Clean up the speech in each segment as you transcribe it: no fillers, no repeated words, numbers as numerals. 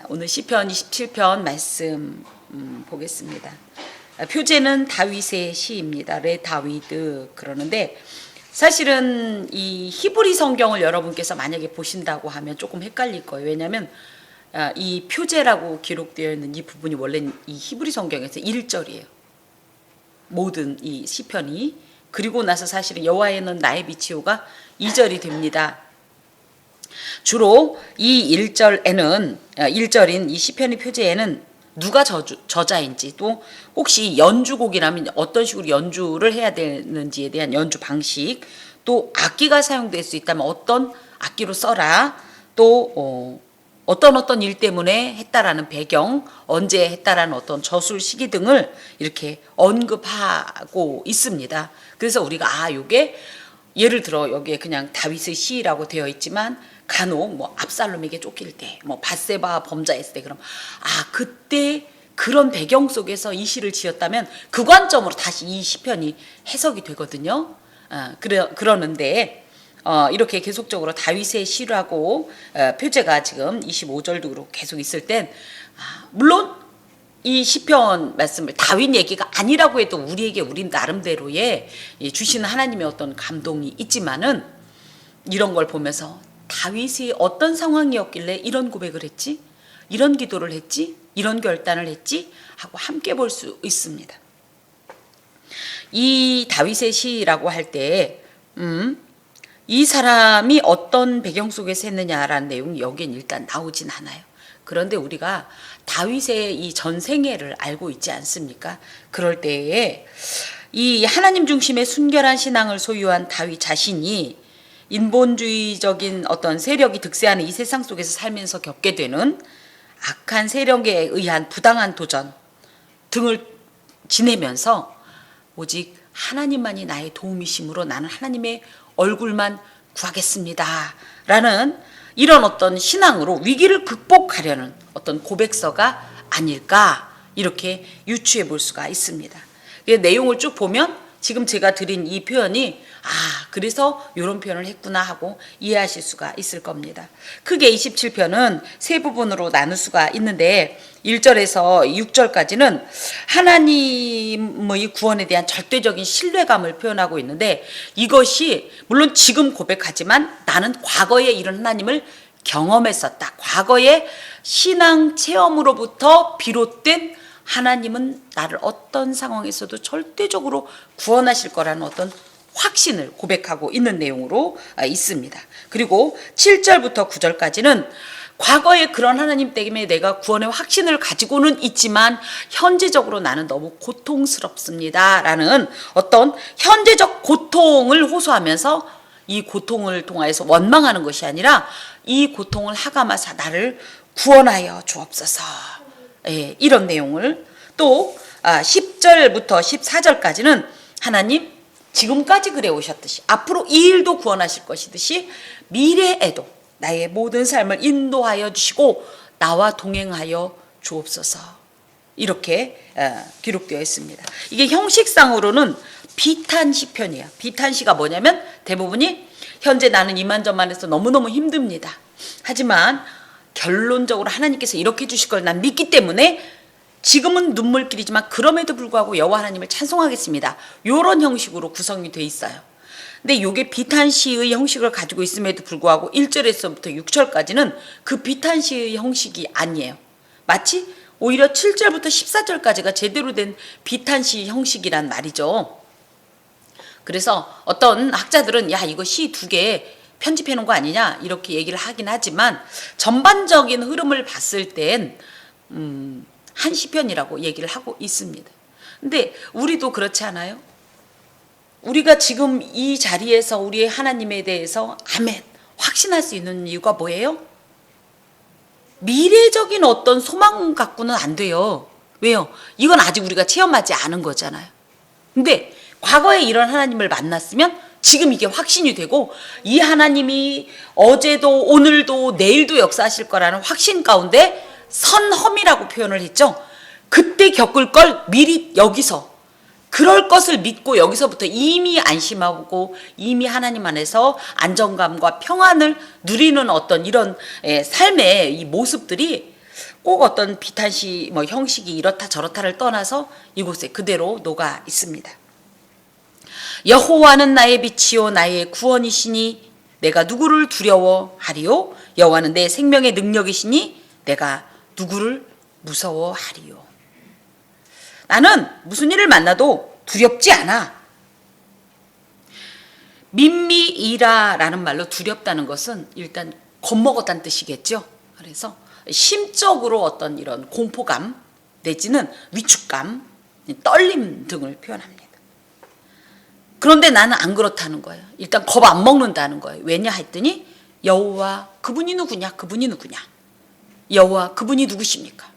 오늘 시편 27편 말씀 보겠습니다. 표제는 다윗의 시입니다. 레 다위드 그러는데 사실은 이 히브리 성경을 여러분께서 만약에 보신다고 하면 조금 헷갈릴 거예요. 왜냐하면 이 표제라고 기록되어 있는 이 부분이 원래 이 히브리 성경에서 1절이에요. 모든 이 시편이. 그리고 나서 사실은 여호와에는 나의 빛이요가 2절이 됩니다. 주로 이 1절인 이 시편의 표제에는 누가 저자인지, 또 혹시 연주곡이라면 어떤 식으로 연주를 해야 되는지에 대한 연주 방식, 또 악기가 사용될 수 있다면 어떤 악기로 써라, 또 어떤 일 때문에 했다라는 배경, 언제 했다라는 어떤 저술 시기 등을 이렇게 언급하고 있습니다. 그래서 우리가 요게 예를 들어 여기에 그냥 다윗의 시라고 되어 있지만 간혹 뭐 압살롬에게 쫓길 때, 뭐 밧세바 범죄했을 때, 그럼 그때 그런 배경 속에서 이 시를 지었다면 그 관점으로 다시 이 시편이 해석이 되거든요. 그러는데 이렇게 계속적으로 다윗의 시라고 표제가 지금 25절도 계속 있을 땐 물론 이 시편 말씀을 다윗 얘기가 아니라고 해도 우린 나름대로의 주시는 하나님의 어떤 감동이 있지만은 이런 걸 보면서 다윗이 어떤 상황이었길래 이런 고백을 했지? 이런 기도를 했지? 이런 결단을 했지? 하고 함께 볼 수 있습니다. 이 다윗의 시라고 할 때 이 사람이 어떤 배경 속에서 했느냐라는 내용이 여기엔 일단 나오진 않아요. 그런데 우리가 다윗의 이 전생애를 알고 있지 않습니까? 그럴 때에 이 하나님 중심의 순결한 신앙을 소유한 다윗 자신이 인본주의적인 어떤 세력이 득세하는 이 세상 속에서 살면서 겪게 되는 악한 세력에 의한 부당한 도전 등을 지내면서 오직 하나님만이 나의 도움이심으로 나는 하나님의 얼굴만 구하겠습니다 라는 이런 어떤 신앙으로 위기를 극복하려는 어떤 고백서가 아닐까, 이렇게 유추해 볼 수가 있습니다. 내용을 쭉 보면 지금 제가 드린 이 표현이 그래서 이런 표현을 했구나 하고 이해하실 수가 있을 겁니다. 크게 27편은 세 부분으로 나눌 수가 있는데 1절에서 6절까지는 하나님의 구원에 대한 절대적인 신뢰감을 표현하고 있는데, 이것이 물론 지금 고백하지만 나는 과거에 이런 하나님을 경험했었다. 과거의 신앙 체험으로부터 비롯된 하나님은 나를 어떤 상황에서도 절대적으로 구원하실 거라는 어떤 확신을 고백하고 있는 내용으로 있습니다. 그리고 7절부터 9절까지는 과거에 그런 하나님 때문에 내가 구원의 확신을 가지고는 있지만 현재적으로 나는 너무 고통스럽습니다 라는 어떤 현재적 고통을 호소하면서 이 고통을 통하여서 원망하는 것이 아니라 이 고통을 하감하사 나를 구원하여 주옵소서, 이런 내용을, 또 10절부터 14절까지는 하나님 지금까지 그래 오셨듯이 앞으로 이 일도 구원하실 것이듯이 미래에도 나의 모든 삶을 인도하여 주시고 나와 동행하여 주옵소서, 이렇게 기록되어 있습니다. 이게 형식상으로는 비탄 시편이에요. 비탄 시가 뭐냐면 대부분이 현재 나는 이만저만해서 너무너무 힘듭니다. 하지만 결론적으로 하나님께서 이렇게 해주실 걸 난 믿기 때문에 지금은 눈물길이지만 그럼에도 불구하고 여호와 하나님을 찬송하겠습니다. 이런 형식으로 구성이 돼 있어요. 근데 이게 비탄시의 형식을 가지고 있음에도 불구하고 1절에서부터 6절까지는 그 비탄시의 형식이 아니에요. 마치 오히려 7절부터 14절까지가 제대로 된 비탄시 형식이란 말이죠. 그래서 어떤 학자들은 이거 시 2개 편집해 놓은 거 아니냐 이렇게 얘기를 하긴 하지만 전반적인 흐름을 봤을 땐 한 시편이라고 얘기를 하고 있습니다. 근데 우리도 그렇지 않아요? 우리가 지금 이 자리에서 우리의 하나님에 대해서 아멘 확신할 수 있는 이유가 뭐예요? 미래적인 어떤 소망 갖고는 안 돼요. 왜요? 이건 아직 우리가 체험하지 않은 거잖아요. 근데 과거에 이런 하나님을 만났으면 지금 이게 확신이 되고 이 하나님이 어제도 오늘도 내일도 역사하실 거라는 확신 가운데 선험이라고 표현을 했죠. 그때 겪을 걸 미리 여기서 그럴 것을 믿고 여기서부터 이미 안심하고 이미 하나님 안에서 안정감과 평안을 누리는 어떤 이런 삶의 이 모습들이 꼭 어떤 비탄시 뭐 형식이 이렇다 저렇다를 떠나서 이곳에 그대로 녹아 있습니다. 여호와는 나의 빛이요 나의 구원이시니 내가 누구를 두려워하리요? 여호와는 내 생명의 능력이시니 내가 누구를 무서워하리요? 나는 무슨 일을 만나도 두렵지 않아. 민미이라라는 말로 두렵다는 것은 일단 겁먹었다는 뜻이겠죠. 그래서 심적으로 어떤 이런 공포감 내지는 위축감, 떨림 등을 표현합니다. 그런데 나는 안 그렇다는 거예요. 일단 겁 안 먹는다는 거예요. 왜냐 했더니 여호와 그분이 누구냐? 그분이 누구냐? 여호와 그분이 누구십니까?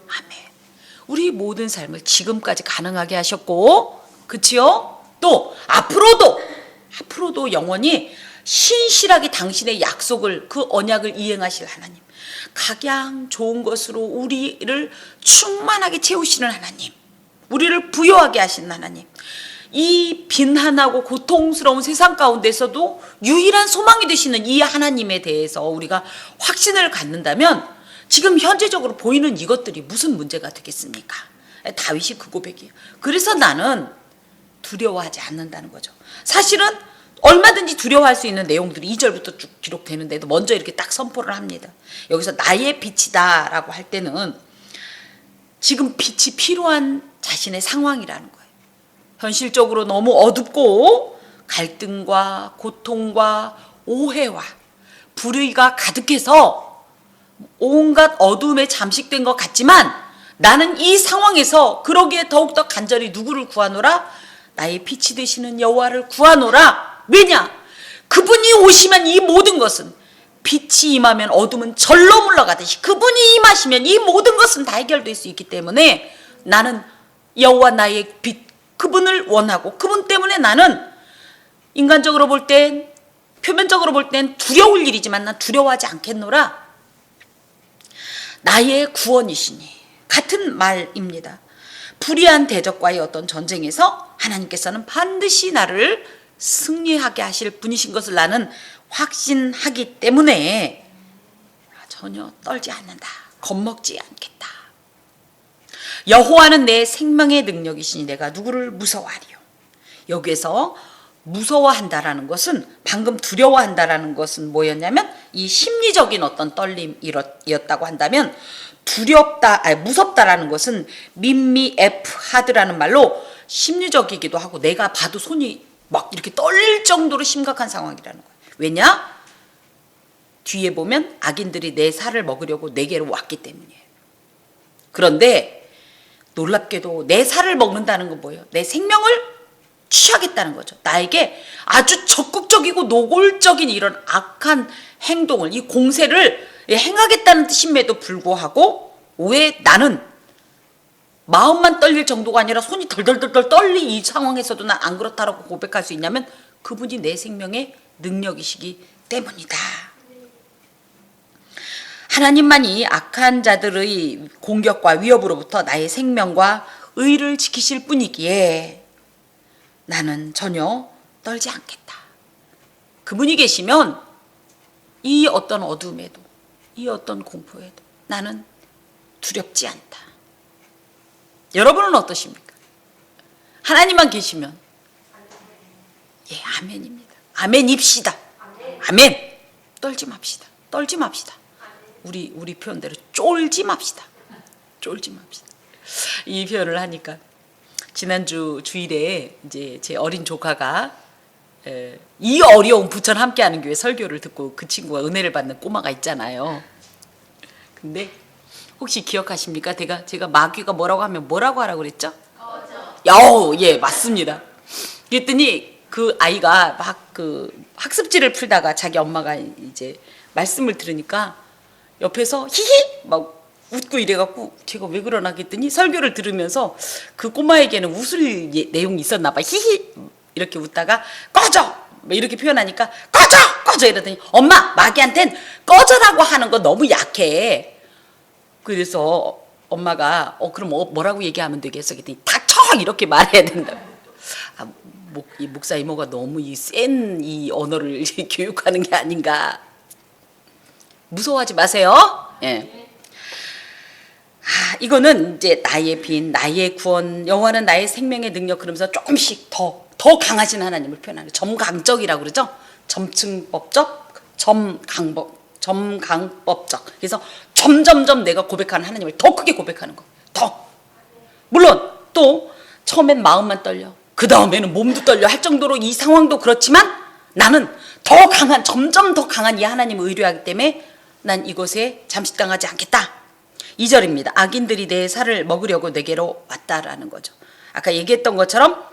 아멘. 우리 모든 삶을 지금까지 가능하게 하셨고, 그치요? 또 앞으로도 영원히 신실하게 당신의 약속을, 그 언약을 이행하실 하나님, 각양 좋은 것으로 우리를 충만하게 채우시는 하나님, 우리를 부요하게 하시는 하나님, 이 빈한하고 고통스러운 세상 가운데서도 유일한 소망이 되시는 이 하나님에 대해서 우리가 확신을 갖는다면 지금 현재적으로 보이는 이것들이 무슨 문제가 되겠습니까? 다윗이 그 고백이에요. 그래서 나는 두려워하지 않는다는 거죠. 사실은 얼마든지 두려워할 수 있는 내용들이 2절부터 쭉 기록되는데도 먼저 이렇게 딱 선포를 합니다. 여기서 나의 빛이다 라고 할 때는 지금 빛이 필요한 자신의 상황이라는 거예요. 현실적으로 너무 어둡고 갈등과 고통과 오해와 불의가 가득해서 온갖 어둠에 잠식된 것 같지만 나는 이 상황에서 그러기에 더욱더 간절히 누구를 구하노라? 나의 빛이 되시는 여호와를 구하노라. 왜냐? 그분이 오시면 이 모든 것은, 빛이 임하면 어둠은 절로 물러가듯이 그분이 임하시면 이 모든 것은 다 해결될 수 있기 때문에 나는 여호와 나의 빛, 그분을 원하고 그분 때문에 나는 인간적으로 볼 땐, 표면적으로 볼 땐 두려울 일이지만 난 두려워하지 않겠노라. 나의 구원이시니, 같은 말입니다. 불의한 대적과의 어떤 전쟁에서 하나님께서는 반드시 나를 승리하게 하실 분이신 것을 나는 확신하기 때문에 전혀 떨지 않는다. 겁먹지 않겠다. 여호와는 내 생명의 능력이시니 내가 누구를 무서워하리요. 여기에서 무서워한다라는 것은, 방금 두려워한다라는 것은 뭐였냐면 이 심리적인 어떤 떨림이었다고 한다면, 무섭다라는 것은 민미에프하드라는 말로 심리적이기도 하고 내가 봐도 손이 막 이렇게 떨릴 정도로 심각한 상황이라는 거예요. 왜냐? 뒤에 보면 악인들이 내 살을 먹으려고 내게로 왔기 때문이에요. 그런데 놀랍게도 내 살을 먹는다는 건 뭐예요? 내 생명을 취하겠다는 거죠. 나에게 아주 적극적이고 노골적인 이런 악한 행동을, 이 공세를 행하겠다는 뜻임에도 불구하고 왜 나는 마음만 떨릴 정도가 아니라 손이 덜덜덜 떨리 이 상황에서도 난 안 그렇다라고 고백할 수 있냐면 그분이 내 생명의 능력이시기 때문이다. 하나님만이 악한 자들의 공격과 위협으로부터 나의 생명과 의를 지키실 뿐이기에 나는 전혀 떨지 않겠다. 그분이 계시면 이 어떤 어둠에도, 이 어떤 공포에도 나는 두렵지 않다. 여러분은 어떠십니까? 하나님만 계시면, 예, 아멘입니다. 아멘입시다. 아멘. 떨지 맙시다. 떨지 맙시다. 우리 표현대로 쫄지 맙시다. 쫄지 맙시다. 이 표현을 하니까 지난주 주일에 이제 제 어린 조카가 이 어려운 부천 함께하는 교회 설교를 듣고 그 친구가 은혜를 받는 꼬마가 있잖아요. 근데 혹시 기억하십니까? 제가 마귀가 뭐라고 하면 뭐라고 하라고 그랬죠? 예, 맞습니다. 그랬더니 그 아이가 막 그 학습지를 풀다가 자기 엄마가 이제 말씀을 들으니까 옆에서 히히 막 웃고 이래갖고 제가 왜 그러나 했더니 설교를 들으면서 그 꼬마에게는 웃을 내용이 있었나 봐. 히히 이렇게 웃다가 꺼져 이렇게 표현하니까 꺼져 이러더니 엄마, 마귀한텐 꺼져라고 하는 거 너무 약해. 그래서 엄마가 그럼 뭐라고 얘기하면 되겠어? 그랬더니 닥쳐 이렇게 말해야 된다고. 이 목사 이모가 너무 센 이 언어를 교육하는 게 아닌가. 무서워하지 마세요. 예. 이거는 이제 나의 빈, 나의 구원, 여호와는 나의 생명의 능력, 그러면서 조금씩 더 강하신 하나님을 표현하는 점강적이라고 그러죠. 점층법적, 점강법적. 그래서 점점점 내가 고백하는 하나님을 더 크게 고백하는 거. 더. 물론 또 처음엔 마음만 떨려. 그 다음에는 몸도 떨려 할 정도로 이 상황도 그렇지만 나는 더 강한, 점점 더 강한 이 하나님을 의뢰하기 때문에 난 이곳에 잠식당하지 않겠다. 2절입니다. 악인들이 내 살을 먹으려고 내게로 왔다라는 거죠. 아까 얘기했던 것처럼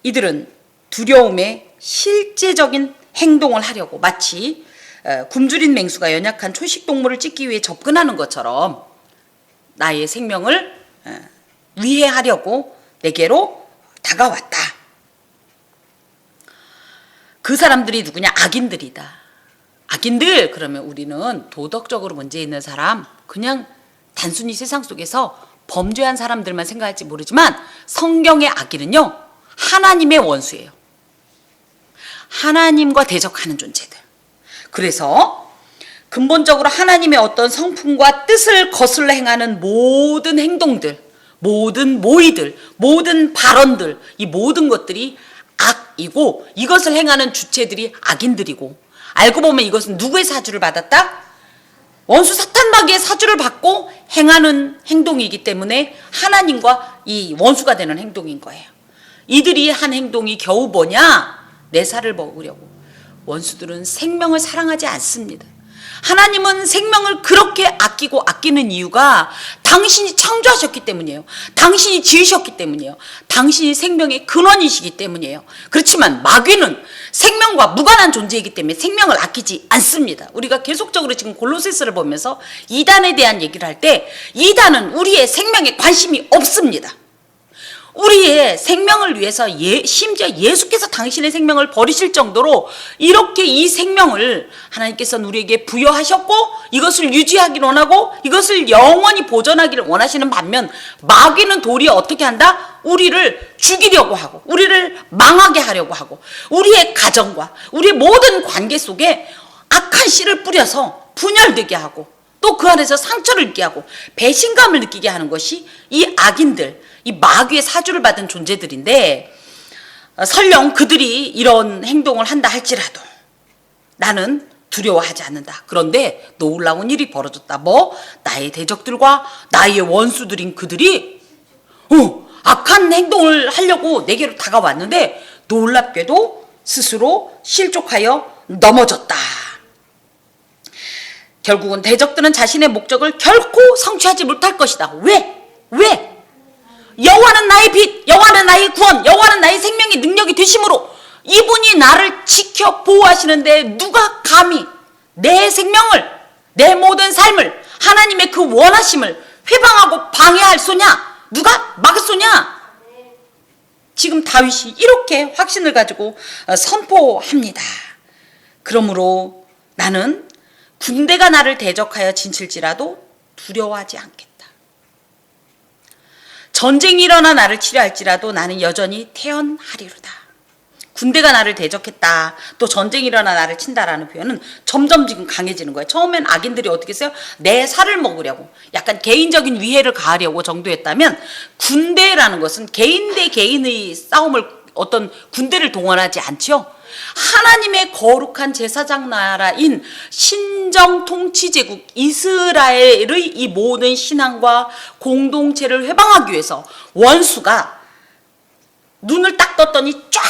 이들은 두려움에 실제적인 행동을 하려고 마치 굶주린 맹수가 연약한 초식동물을 찢기 위해 접근하는 것처럼 나의 생명을 위해하려고 내게로 다가왔다. 그 사람들이 누구냐? 악인들이다. 악인들, 그러면 우리는 도덕적으로 문제 있는 사람, 그냥 단순히 세상 속에서 범죄한 사람들만 생각할지 모르지만 성경의 악인은요, 하나님의 원수예요. 하나님과 대적하는 존재들. 그래서 근본적으로 하나님의 어떤 성품과 뜻을 거슬러 행하는 모든 행동들, 모든 모의들, 모든 발언들, 이 모든 것들이 악이고 이것을 행하는 주체들이 악인들이고, 알고 보면 이것은 누구의 사주를 받았다? 원수 사탄 마귀의 사주를 받고 행하는 행동이기 때문에 하나님과 이 원수가 되는 행동인 거예요. 이들이 한 행동이 겨우 뭐냐? 내 살을 먹으려고. 원수들은 생명을 사랑하지 않습니다. 하나님은 생명을 그렇게 아끼고 아끼는 이유가 당신이 창조하셨기 때문이에요. 당신이 지으셨기 때문이에요. 당신이 생명의 근원이시기 때문이에요. 그렇지만 마귀는 생명과 무관한 존재이기 때문에 생명을 아끼지 않습니다. 우리가 계속적으로 지금 골로새서를 보면서 이단에 대한 얘기를 할 때 이단은 우리의 생명에 관심이 없습니다. 우리의 생명을 위해서 심지어 예수께서 당신의 생명을 버리실 정도로 이렇게 이 생명을 하나님께서는 우리에게 부여하셨고 이것을 유지하기를 원하고 이것을 영원히 보존하기를 원하시는 반면 마귀는 도리어 어떻게 한다? 우리를 죽이려고 하고 우리를 망하게 하려고 하고 우리의 가정과 우리의 모든 관계 속에 악한 씨를 뿌려서 분열되게 하고 또 그 안에서 상처를 입게 하고 배신감을 느끼게 하는 것이 이 악인들, 이 마귀의 사주를 받은 존재들인데, 설령 그들이 이런 행동을 한다 할지라도 나는 두려워하지 않는다. 그런데 놀라운 일이 벌어졌다. 뭐? 나의 대적들과 나의 원수들인 그들이 악한 행동을 하려고 내게로 다가왔는데 놀랍게도 스스로 실족하여 넘어졌다. 결국은 대적들은 자신의 목적을 결코 성취하지 못할 것이다. 왜? 여호와는 나의 빛, 여호와는 나의 구원, 여호와는 나의 생명의 능력이 되심으로 이분이 나를 지켜 보호하시는데 누가 감히 내 생명을, 내 모든 삶을, 하나님의 그 원하심을 회방하고 방해할 소냐? 누가 막을 소냐? 지금 다윗이 이렇게 확신을 가지고 선포합니다. 그러므로 나는 군대가 나를 대적하여 진칠지라도 두려워하지 않겠다. 전쟁이 일어나 나를 치료할지라도 나는 여전히 태연하리로다. 군대가 나를 대적했다. 또 전쟁이 일어나 나를 친다라는 표현은 점점 지금 강해지는 거예요. 처음엔 악인들이 어떻게 했어요? 내 살을 먹으려고 약간 개인적인 위해를 가하려고 정도했다면 군대라는 것은 개인 대 개인의 싸움을 어떤 군대를 동원하지 않죠. 하나님의 거룩한 제사장 나라인 신정 통치제국 이스라엘의 이 모든 신앙과 공동체를 회방하기 위해서 원수가 눈을 딱 떴더니 쫙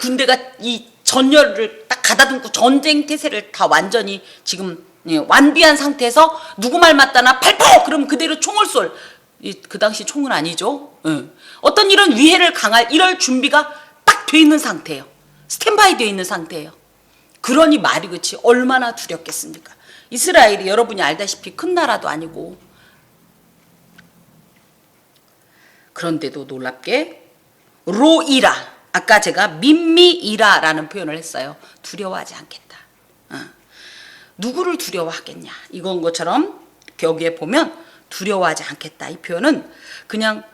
군대가 이 전열을 딱 가다듬고 전쟁 태세를 다 완전히 지금 완비한 상태에서 누구 말 맞다나 발포! 그럼 그대로 총을 쏠. 그 당시 총은 아니죠. 어떤 이런 위해를 강할 이럴 준비가 딱 돼 있는 상태예요. 스탠바이 되어 있는 상태예요. 그러니 말이 그치 얼마나 두렵겠습니까? 이스라엘이 여러분이 알다시피 큰 나라도 아니고, 그런데도 놀랍게 로이라, 아까 제가 민미이라라는 표현을 했어요. 두려워하지 않겠다. 누구를 두려워하겠냐 이건 것처럼 여기에 보면 두려워하지 않겠다 이 표현은 그냥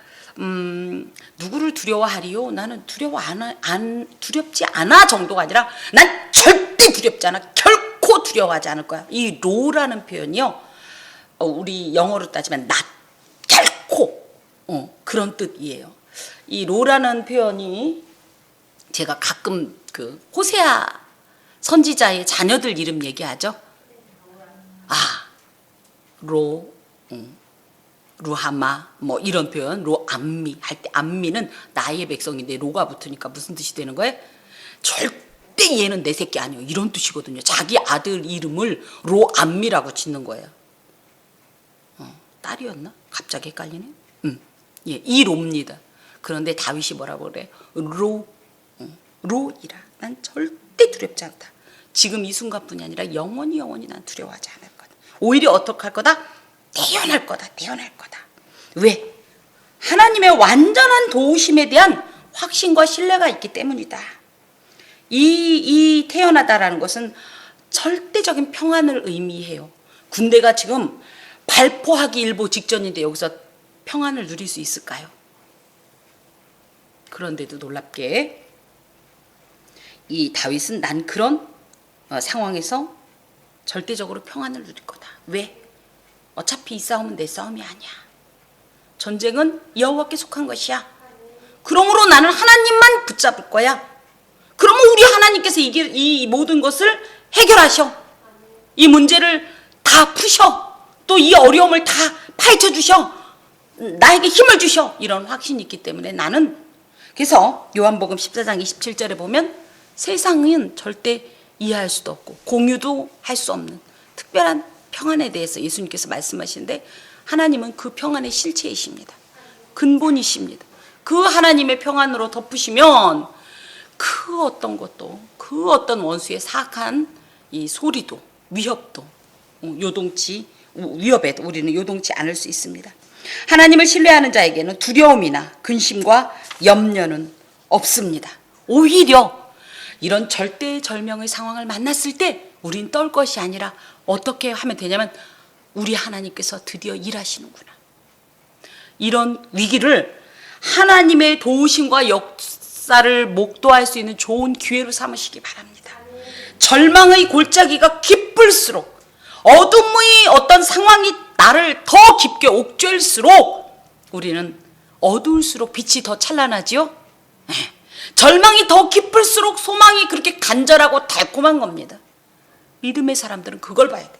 누구를 두려워하리요? 나는 두렵지 않아 정도가 아니라 난 절대 두렵지 않아. 결코 결코 두려워하지 않을 거야. 이 로라는 표현이요, 우리 영어로 따지면 not, 결코, 그런 뜻이에요. 이 로라는 표현이 제가 가끔 그 호세아 선지자의 자녀들 이름 얘기하죠. 로, 루하마 뭐 이런 표현, 로암미 할 때 암미는 나의 백성인데 로가 붙으니까 무슨 뜻이 되는 거예요? 절대 얘는 내 새끼 아니요, 이런 뜻이거든요. 자기 아들 이름을 로암미라고 짓는 거예요. 딸이었나? 갑자기 헷갈리네. 예, 이 로입니다. 그런데 다윗이 뭐라고 그래? 로이라. 난 절대 두렵지 않다. 지금 이 순간뿐이 아니라 영원히 난 두려워하지 않을 거다. 오히려 어떻게 할 거다? 태어날 거다. 왜? 하나님의 완전한 도우심에 대한 확신과 신뢰가 있기 때문이다. 이 태어나다라는 것은 절대적인 평안을 의미해요. 군대가 지금 발포하기 일보 직전인데 여기서 평안을 누릴 수 있을까요? 그런데도 놀랍게 이 다윗은 난 그런 상황에서 절대적으로 평안을 누릴 거다. 왜? 어차피 이 싸움은 내 싸움이 아니야. 전쟁은 여호와께 속한 것이야. 그러므로 나는 하나님만 붙잡을 거야. 그러면 우리 하나님께서 이 모든 것을 해결하셔. 이 문제를 다 푸셔. 또 이 어려움을 다 파헤쳐 주셔. 나에게 힘을 주셔. 이런 확신이 있기 때문에 나는, 그래서 요한복음 14장 27절에 보면 세상은 절대 이해할 수도 없고 공유도 할 수 없는 특별한 평안에 대해서 예수님께서 말씀하시는데, 하나님은 그 평안의 실체이십니다. 근본이십니다. 그 하나님의 평안으로 덮으시면 그 어떤 것도, 그 어떤 원수의 사악한 이 소리도, 위협도 위협에 우리는 요동치 않을 수 있습니다. 하나님을 신뢰하는 자에게는 두려움이나 근심과 염려는 없습니다. 오히려 이런 절대절명의 상황을 만났을 때 우린 떨 것이 아니라 어떻게 하면 되냐면, 우리 하나님께서 드디어 일하시는구나. 이런 위기를 하나님의 도우심과 역사를 목도할 수 있는 좋은 기회로 삼으시기 바랍니다. 절망의 골짜기가 깊을수록, 어둠의 어떤 상황이 나를 더 깊게 옥죄일수록 우리는 어두울수록 빛이 더 찬란하지요. 절망이 더 깊을수록 소망이 그렇게 간절하고 달콤한 겁니다. 믿음의 사람들은 그걸 봐야 돼.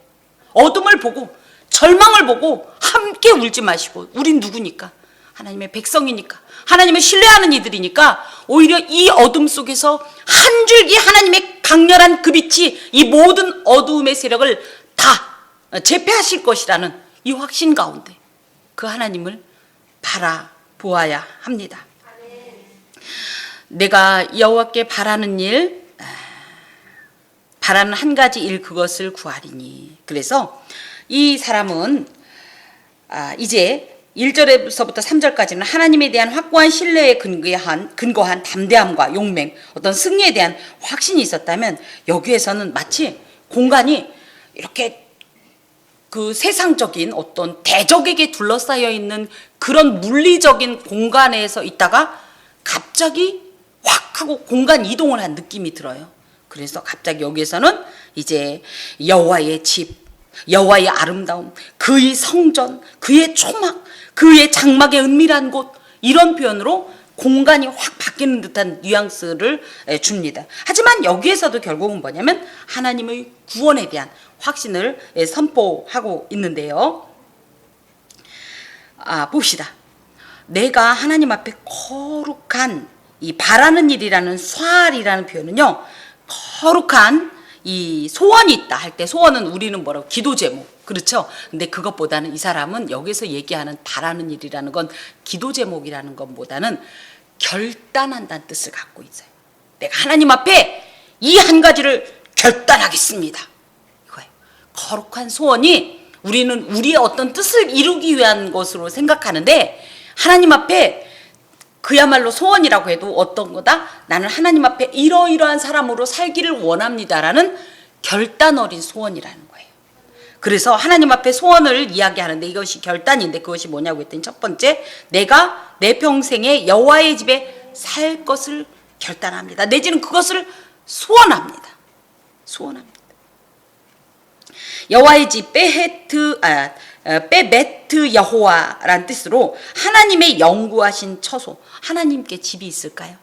어둠을 보고 절망을 보고 함께 울지 마시고, 우린 누구니까? 하나님의 백성이니까, 하나님을 신뢰하는 이들이니까 오히려 이 어둠 속에서 한 줄기 하나님의 강렬한 그 빛이 이 모든 어두움의 세력을 다 제패하실 것이라는 이 확신 가운데 그 하나님을 바라보아야 합니다. 내가 여호와께 바라는 한 가지 일, 그것을 구하리니. 그래서 이 사람은 이제 1절에서부터 3절까지는 하나님에 대한 확고한 신뢰에 근거한 담대함과 용맹, 어떤 승리에 대한 확신이 있었다면, 여기에서는 마치 공간이 이렇게 그 세상적인 어떤 대적에게 둘러싸여 있는 그런 물리적인 공간에서 있다가 갑자기 확 하고 공간 이동을 한 느낌이 들어요. 그래서 갑자기 여기에서는 이제 여호와의 집, 여호와의 아름다움, 그의 성전, 그의 초막, 그의 장막의 은밀한 곳, 이런 표현으로 공간이 확 바뀌는 듯한 뉘앙스를 줍니다. 하지만 여기에서도 결국은 뭐냐면 하나님의 구원에 대한 확신을 선포하고 있는데요. 봅시다. 내가 하나님 앞에 거룩한 이 바라는 일이라는 쇠알이라는 표현은요, 거룩한 이 소원이 있다 할 때, 소원은 우리는 뭐라고? 기도 제목. 그렇죠? 근데 그것보다는 이 사람은 여기서 얘기하는 바라는 일이라는 건 기도 제목이라는 것보다는 결단한다는 뜻을 갖고 있어요. 내가 하나님 앞에 이 한 가지를 결단하겠습니다. 이거예요. 거룩한 소원이, 우리는 우리의 어떤 뜻을 이루기 위한 것으로 생각하는데, 하나님 앞에 그야말로 소원이라고 해도 어떤 거다? 나는 하나님 앞에 이러이러한 사람으로 살기를 원합니다라는 결단 어린 소원이라는 거예요. 그래서 하나님 앞에 소원을 이야기하는데 이것이 결단인데, 그것이 뭐냐고 했더니 첫 번째, 내가 내 평생에 여호와의 집에 살 것을 결단합니다. 내지는 그것을 소원합니다. 소원합니다. 여호와의 집 베메트 여호와란 뜻으로 하나님의 영구하신 처소. 하나님께 집이 있을까요?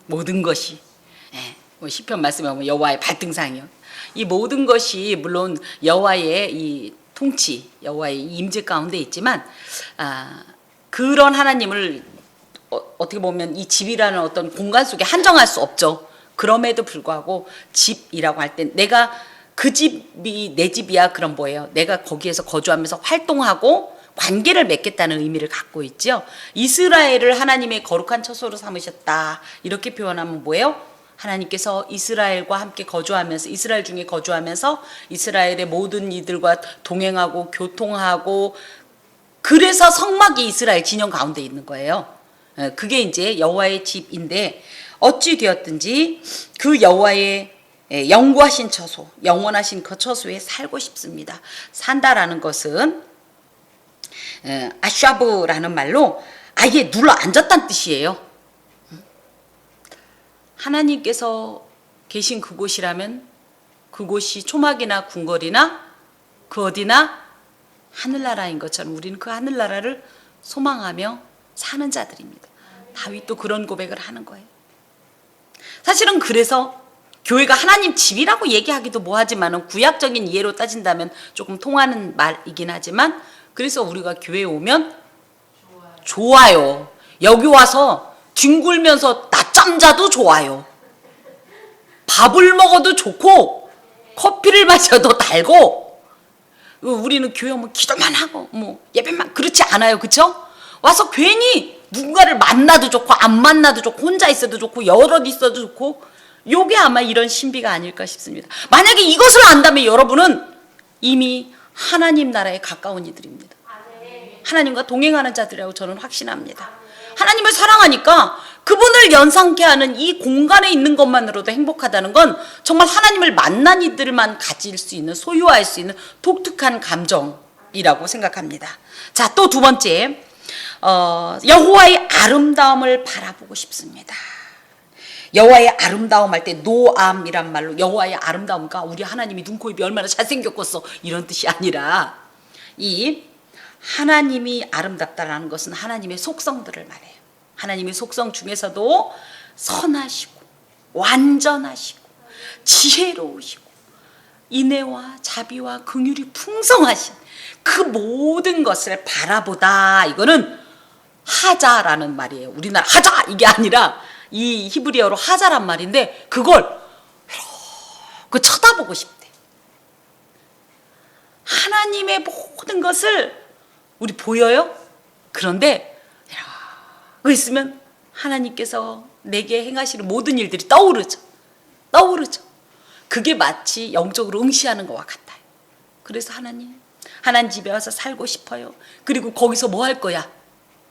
모든 것이. 뭐 시편 말씀에 보면 여호와의 발등상이요. 이 모든 것이 물론 여호와의 이 통치, 여호와의 임재 가운데 있지만 그런 하나님을 어떻게 보면 이 집이라는 어떤 공간 속에 한정할 수 없죠. 그럼에도 불구하고 집이라고 할 때 내가 그 집이 내 집이야. 그럼 뭐예요? 내가 거기에서 거주하면서 활동하고 관계를 맺겠다는 의미를 갖고 있죠. 이스라엘을 하나님의 거룩한 처소로 삼으셨다. 이렇게 표현하면 뭐예요? 하나님께서 이스라엘과 함께 거주하면서 이스라엘 중에 거주하면서 이스라엘의 모든 이들과 동행하고 교통하고 그래서 성막이 이스라엘 진영 가운데 있는 거예요. 그게 이제 여호와의 집인데 어찌 되었든지 그 여호와의 영구하신 처소, 영원하신 그 처소에 살고 싶습니다. 산다라는 것은 아샤브라는 말로 아예 눌러 앉았다는 뜻이에요. 하나님께서 계신 그곳이라면 그곳이 초막이나 궁궐이나 그 어디나 하늘나라인 것처럼 우리는 그 하늘나라를 소망하며 사는 자들입니다. 다윗도 그런 고백을 하는 거예요. 사실은 그래서 교회가 하나님 집이라고 얘기하기도 뭐하지만 구약적인 이해로 따진다면 조금 통하는 말이긴 하지만 그래서 우리가 교회에 오면 좋아요. 여기 와서 뒹굴면서 낮잠 자도 좋아요. 밥을 먹어도 좋고 커피를 마셔도 달고 우리는 교회 오면 기도만 하고 뭐 예배만 그렇지 않아요. 그렇죠? 와서 괜히 누군가를 만나도 좋고 안 만나도 좋고 혼자 있어도 좋고 여럿 있어도 좋고 요게 아마 이런 신비가 아닐까 싶습니다. 만약에 이것을 안다면 여러분은 이미 하나님 나라에 가까운 이들입니다. 하나님과 동행하는 자들이라고 저는 확신합니다. 하나님을 사랑하니까 그분을 연상케 하는 이 공간에 있는 것만으로도 행복하다는 건 정말 하나님을 만난 이들만 가질 수 있는 소유할 수 있는 독특한 감정이라고 생각합니다. 자, 또 두 번째 여호와의 아름다움을 바라보고 싶습니다. 여호와의 아름다움 할 때 노암이란 말로 여호와의 아름다움과 우리 하나님이 눈, 코, 입이 얼마나 잘생겼겠어 이런 뜻이 아니라 이 하나님이 아름답다라는 것은 하나님의 속성들을 말해요. 하나님의 속성 중에서도 선하시고 완전하시고 지혜로우시고 인애와 자비와 긍휼이 풍성하신 그 모든 것을 바라보다. 이거는 하자라는 말이에요. 우리나라 하자 이게 아니라 이 히브리어로 하자란 말인데 그걸 이렇게 쳐다보고 싶대. 하나님의 모든 것을 우리 보여요? 그런데 이러고 있으면 하나님께서 내게 행하시는 모든 일들이 떠오르죠. 그게 마치 영적으로 응시하는 것과 같아요. 그래서 하나님 집에 와서 살고 싶어요. 그리고 거기서 뭐 할 거야?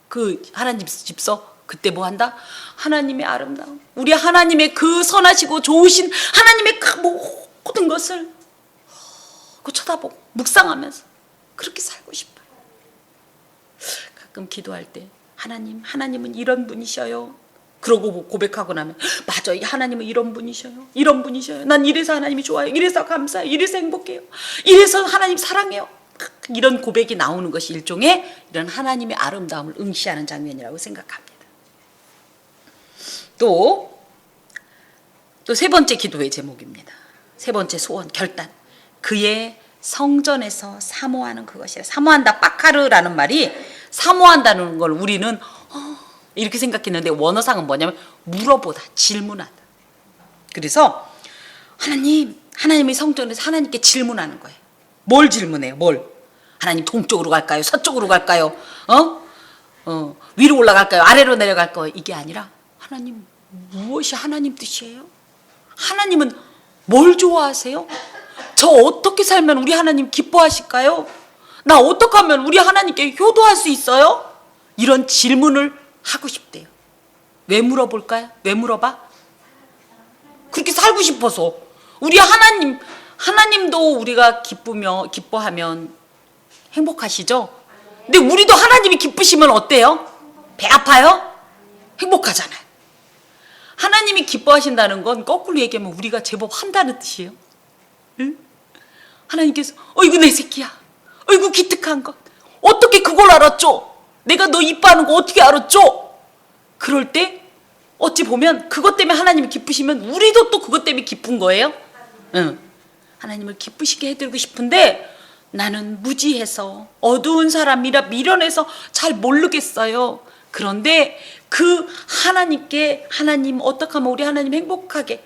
그 하나님 집서 그때 뭐 한다? 하나님의 아름다움, 우리 하나님의 그 선하시고 좋으신 하나님의 그 모든 것을 쳐다보고 묵상하면서 그렇게 살고 싶어요. 가끔 기도할 때 하나님은 이런 분이셔요. 그러고 고백하고 나면 맞아, 하나님은 이런 분이셔요. 난 이래서 하나님이 좋아요. 이래서 감사해요. 이래서 행복해요. 이래서 하나님 사랑해요. 이런 고백이 나오는 것이 일종의 이런 하나님의 아름다움을 응시하는 장면이라고 생각합니다. 또 세 번째 기도의 제목입니다. 세 번째 소원, 결단. 그의 성전에서 사모하는 그것이라. 사모한다, 빠카르라는 말이 사모한다는 걸 우리는 이렇게 생각했는데 원어상은 뭐냐면 물어보다, 질문하다. 그래서 하나님의 성전에서 하나님께 질문하는 거예요. 뭘 질문해요? 하나님 동쪽으로 갈까요? 서쪽으로 갈까요? 위로 올라갈까요? 아래로 내려갈까요? 이게 아니라 하나님 무엇이 하나님 뜻이에요? 하나님은 뭘 좋아하세요? 저 어떻게 살면 우리 하나님 기뻐하실까요? 나 어떻게 하면 우리 하나님께 효도할 수 있어요? 이런 질문을 하고 싶대요. 왜 물어볼까요? 왜 물어봐? 그렇게 살고 싶어서. 우리 하나님도 우리가 기뻐하면 행복하시죠? 근데 우리도 하나님이 기쁘시면 어때요? 배 아파요? 행복하잖아요. 하나님이 기뻐하신다는 건 거꾸로 얘기하면 우리가 제법 한다는 뜻이에요. 응? 하나님께서 어이구 내 새끼야, 어이구 기특한 것, 어떻게 그걸 알았죠? 내가 너 이뻐하는 거 어떻게 알았죠? 그럴 때 어찌 보면 그것 때문에 하나님이 기쁘시면 우리도 또 그것 때문에 기쁜 거예요. 응. 하나님을 기쁘시게 해드리고 싶은데 나는 무지해서 어두운 사람이라 미련해서 잘 모르겠어요. 그런데 그 하나님께, 하나님 어떻게 하면 우리 하나님 행복하게,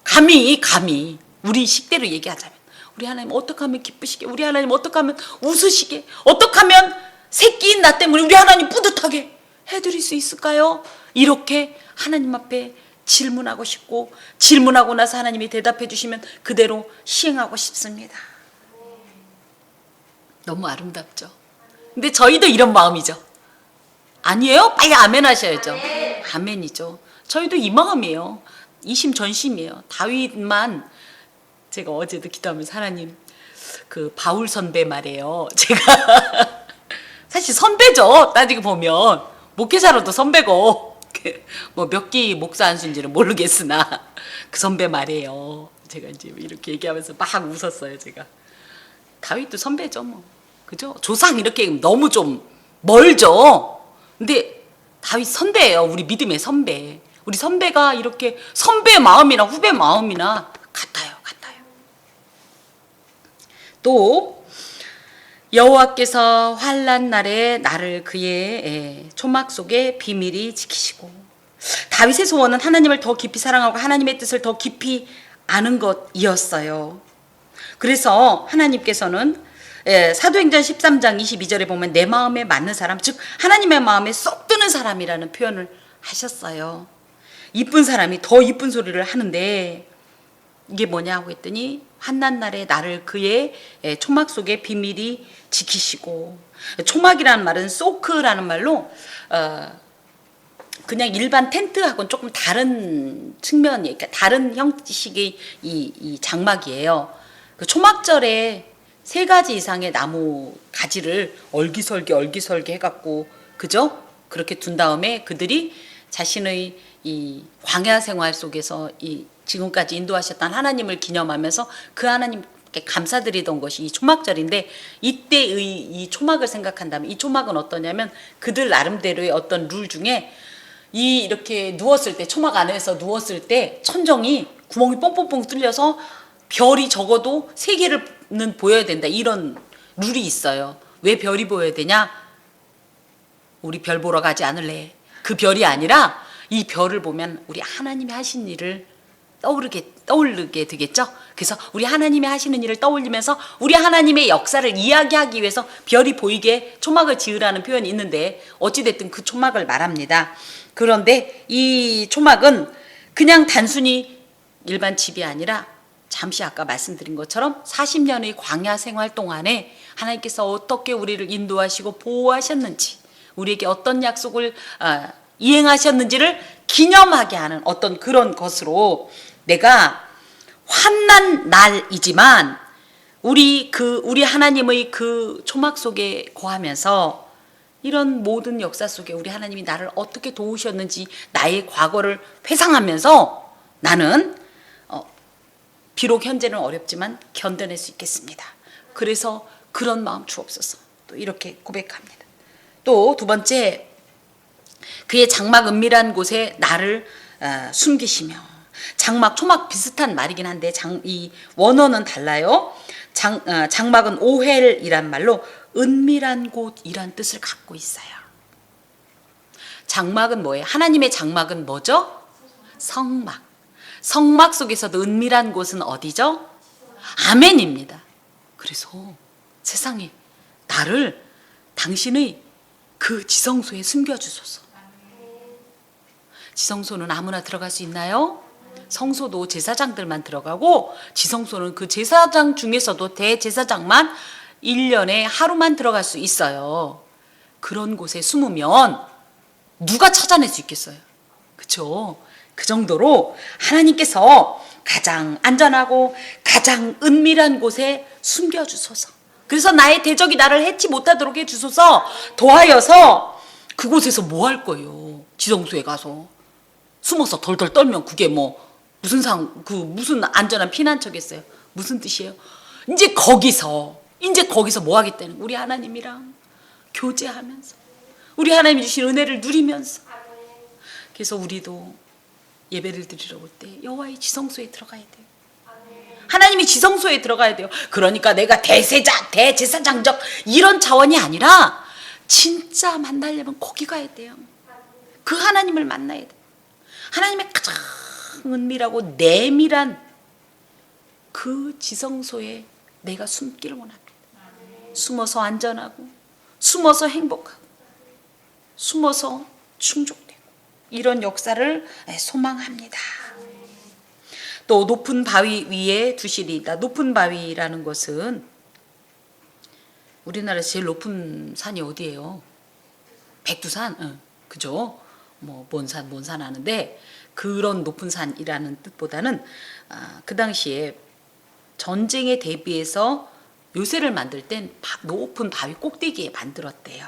감히 우리 식대로 얘기하자면 우리 하나님 어떻게 하면 기쁘시게, 우리 하나님 어떻게 하면 웃으시게, 어떻게 하면 새끼인 나 때문에 우리 하나님 뿌듯하게 해드릴 수 있을까요? 이렇게 하나님 앞에 질문하고 싶고, 질문하고 나서 하나님이 대답해 주시면 그대로 시행하고 싶습니다. 너무 아름답죠? 근데 저희도 이런 마음이죠. 아니에요? 빨리 아멘 하셔야죠. 아멘이죠. 저희도 이 마음이에요. 이심전심이에요. 다윗만, 제가 어제도 기도하면서 하나님, 그 바울 선배 말이에요. 제가 사실 선배죠. 따지고 보면 목회자로도 선배고 뭐 몇 기 목사 안 쓴지는 모르겠으나 그 선배 말이에요. 제가 이제 이렇게 얘기하면서 막 웃었어요. 제가 다윗도 선배죠, 뭐. 그죠? 조상 이렇게 너무 좀 멀죠. 근데 다윗 선배예요. 우리 믿음의 선배. 우리 선배가 이렇게 선배 마음이나 후배 마음이나 같아요. 또 여호와께서 환난 날에 나를 그의 초막 속에 비밀히 지키시고, 다윗의 소원은 하나님을 더 깊이 사랑하고 하나님의 뜻을 더 깊이 아는 것이었어요. 그래서 하나님께서는 사도행전 13장 22절에 보면 내 마음에 맞는 사람, 즉 하나님의 마음에 쏙 드는 사람이라는 표현을 하셨어요. 이쁜 사람이 더 이쁜 소리를 하는데 이게 뭐냐고 했더니 환난 날에 나를 그의 초막 속에 비밀히 지키시고, 초막이라는 말은 소크라는 말로 그냥 일반 텐트하고는 조금 다른 측면이, 그러니까 다른 형식의 이 장막이에요. 그 초막절에 3가지 이상의 나무 가지를 얼기설기 해갖고, 그죠? 그렇게 둔 다음에 그들이 자신의 이 광야 생활 속에서 이 지금까지 인도하셨던 하나님을 기념하면서 그 하나님께 감사드리던 것이 이 초막절인데, 이때의 이 초막을 생각한다면 이 초막은 어떠냐면 그들 나름대로의 어떤 룰 중에 이렇게 누웠을 때, 초막 안에서 누웠을 때 천정이 구멍이 뻥뻥뻥 뚫려서 별이 적어도 3개는 보여야 된다, 이런 룰이 있어요. 왜 별이 보여야 되냐? 우리 별 보러 가지 않을래? 그 별이 아니라 이 별을 보면 우리 하나님이 하신 일을 떠오르게 되겠죠? 그래서 우리 하나님이 하시는 일을 떠올리면서 우리 하나님의 역사를 이야기하기 위해서 별이 보이게 초막을 지으라는 표현이 있는데, 어찌됐든 그 초막을 말합니다. 그런데 이 초막은 그냥 단순히 일반 집이 아니라 잠시 아까 말씀드린 것처럼 40년의 광야 생활 동안에 하나님께서 어떻게 우리를 인도하시고 보호하셨는지, 우리에게 어떤 약속을 이행하셨는지를 기념하게 하는 어떤 그런 것으로, 내가 환난 날이지만 우리 하나님의 그 초막 속에 거하면서 이런 모든 역사 속에 우리 하나님이 나를 어떻게 도우셨는지 나의 과거를 회상하면서 나는 비록 현재는 어렵지만 견뎌낼 수 있겠습니다. 그래서 그런 마음 주옵소서. 또 이렇게 고백합니다. 또 2번째, 그의 장막 은밀한 곳에 나를 숨기시며. 장막, 초막 비슷한 말이긴 한데 이 원어는 달라요. 장막은 오헬이란 말로 은밀한 곳이란 뜻을 갖고 있어요. 장막은 뭐예요? 하나님의 장막은 뭐죠? 성막. 성막 속에서도 은밀한 곳은 어디죠? 아멘입니다. 그래서 세상에 나를 당신의 그 지성소에 숨겨주소서. 지성소는 아무나 들어갈 수 있나요? 성소도 제사장들만 들어가고, 지성소는 그 제사장 중에서도 대제사장만 1년에 하루만 들어갈 수 있어요. 그런 곳에 숨으면 누가 찾아낼 수 있겠어요? 그렇죠? 그 정도로 하나님께서 가장 안전하고 가장 은밀한 곳에 숨겨주소서. 그래서 나의 대적이 나를 해치 못하도록 해주소서. 도하여서 그곳에서 뭐 할 거예요? 지성소에 가서 숨어서 덜덜 떨면 그게 뭐 무슨 안전한 피난처겠어요? 무슨 뜻이에요? 이제 거기서 뭐 하겠다는, 우리 하나님이랑 교제하면서 우리 하나님이 주신 은혜를 누리면서. 그래서 우리도 예배를 드리러 올 때 여호와의 지성소에 들어가야 돼요. 하나님이 지성소에 들어가야 돼요. 그러니까 내가 대제사장적 이런 차원이 아니라 진짜 만나려면 거기 가야 돼요. 그 하나님을 만나야 돼요. 하나님의 가장 은밀하고 내밀한 그 지성소에 내가 숨기를 원합니다. 숨어서 안전하고, 숨어서 행복하고, 숨어서 충족되고, 이런 역사를 소망합니다. 또 높은 바위 위에 두시리이다. 높은 바위라는 것은 우리나라에서 제일 높은 산이 어디예요? 백두산? 그죠? 뭐 뭔산 하는데, 그런 높은 산이라는 뜻보다는 그 당시에 전쟁에 대비해서 요새를 만들 땐 높은 바위 꼭대기에 만들었대요.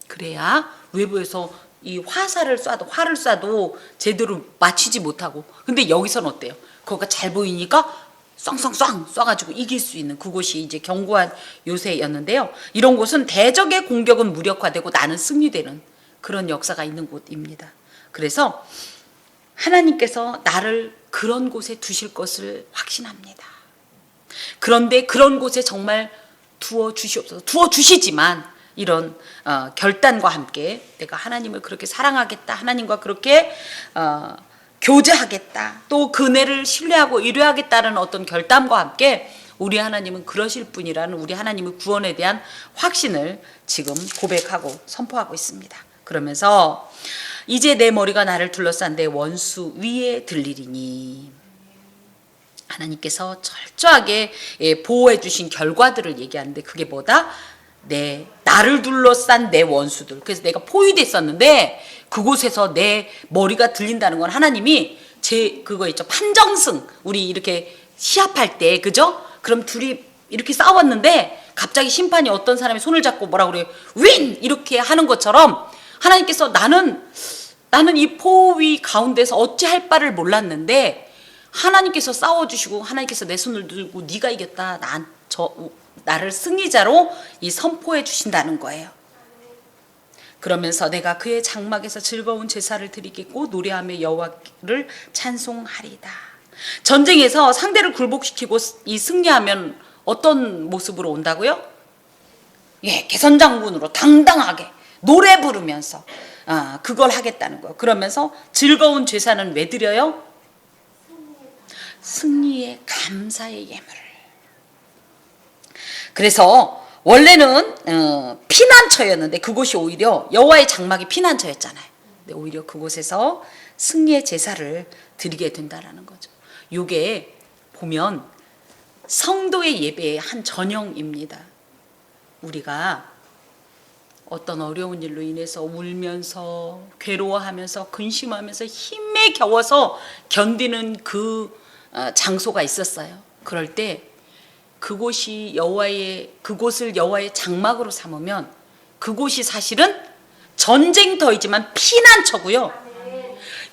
그래야 외부에서 이 화를 쏴도 제대로 맞추지 못하고. 근데 여기서는 어때요? 거기가 잘 보이니까 쌍쌍쌍 쏴가지고 이길 수 있는 그곳이 이제 견고한 요새였는데요. 이런 곳은 대적의 공격은 무력화되고 나는 승리되는 그런 역사가 있는 곳입니다. 그래서 하나님께서 나를 그런 곳에 두실 것을 확신합니다. 그런데 그런 곳에 정말 두어 주시옵소서. 두어 주시지만 이런 결단과 함께 내가 하나님을 그렇게 사랑하겠다, 하나님과 그렇게 교제하겠다, 또 그네를 신뢰하고 의뢰하겠다는 어떤 결단과 함께 우리 하나님은 그러실 분이라는 우리 하나님의 구원에 대한 확신을 지금 고백하고 선포하고 있습니다. 그러면서 이제 내 머리가 나를 둘러싼 내 원수 위에 들리리니, 하나님께서 철저하게 보호해 주신 결과들을 얘기하는데, 그게 뭐다? 나를 둘러싼 내 원수들. 그래서 내가 포위됐었는데 그곳에서 내 머리가 들린다는 건 하나님이 그거 있죠, 판정승. 우리 이렇게 시합할 때, 그죠? 그럼 둘이 이렇게 싸웠는데 갑자기 심판이 어떤 사람이 손을 잡고 뭐라 그래요? 윈! 이렇게 하는 것처럼 하나님께서 나는 이 포위 가운데서 어찌할 바를 몰랐는데 하나님께서 싸워주시고 하나님께서 내 손을 들고 네가 이겼다, 나를 승리자로 선포해 주신다는 거예요. 그러면서 내가 그의 장막에서 즐거운 제사를 드리겠고 노래하며 여호와를 찬송하리다. 전쟁에서 상대를 굴복시키고 승리하면 어떤 모습으로 온다고요? 개선장군으로 당당하게 노래 부르면서 그걸 하겠다는 거예요. 그러면서 즐거운 제사는 왜 드려요? 승리의 감사의 예물을. 그래서 원래는 피난처였는데 그곳이 오히려 여호와의 장막이 피난처였잖아요. 근데 오히려 그곳에서 승리의 제사를 드리게 된다라는 거죠. 이게 보면 성도의 예배의 한 전형입니다. 우리가 어떤 어려운 일로 인해서 울면서 괴로워하면서 근심하면서 힘에 겨워서 견디는 그 장소가 있었어요. 그럴 때 그곳을 여호와의 장막으로 삼으면 그곳이 사실은 전쟁터이지만 피난처고요.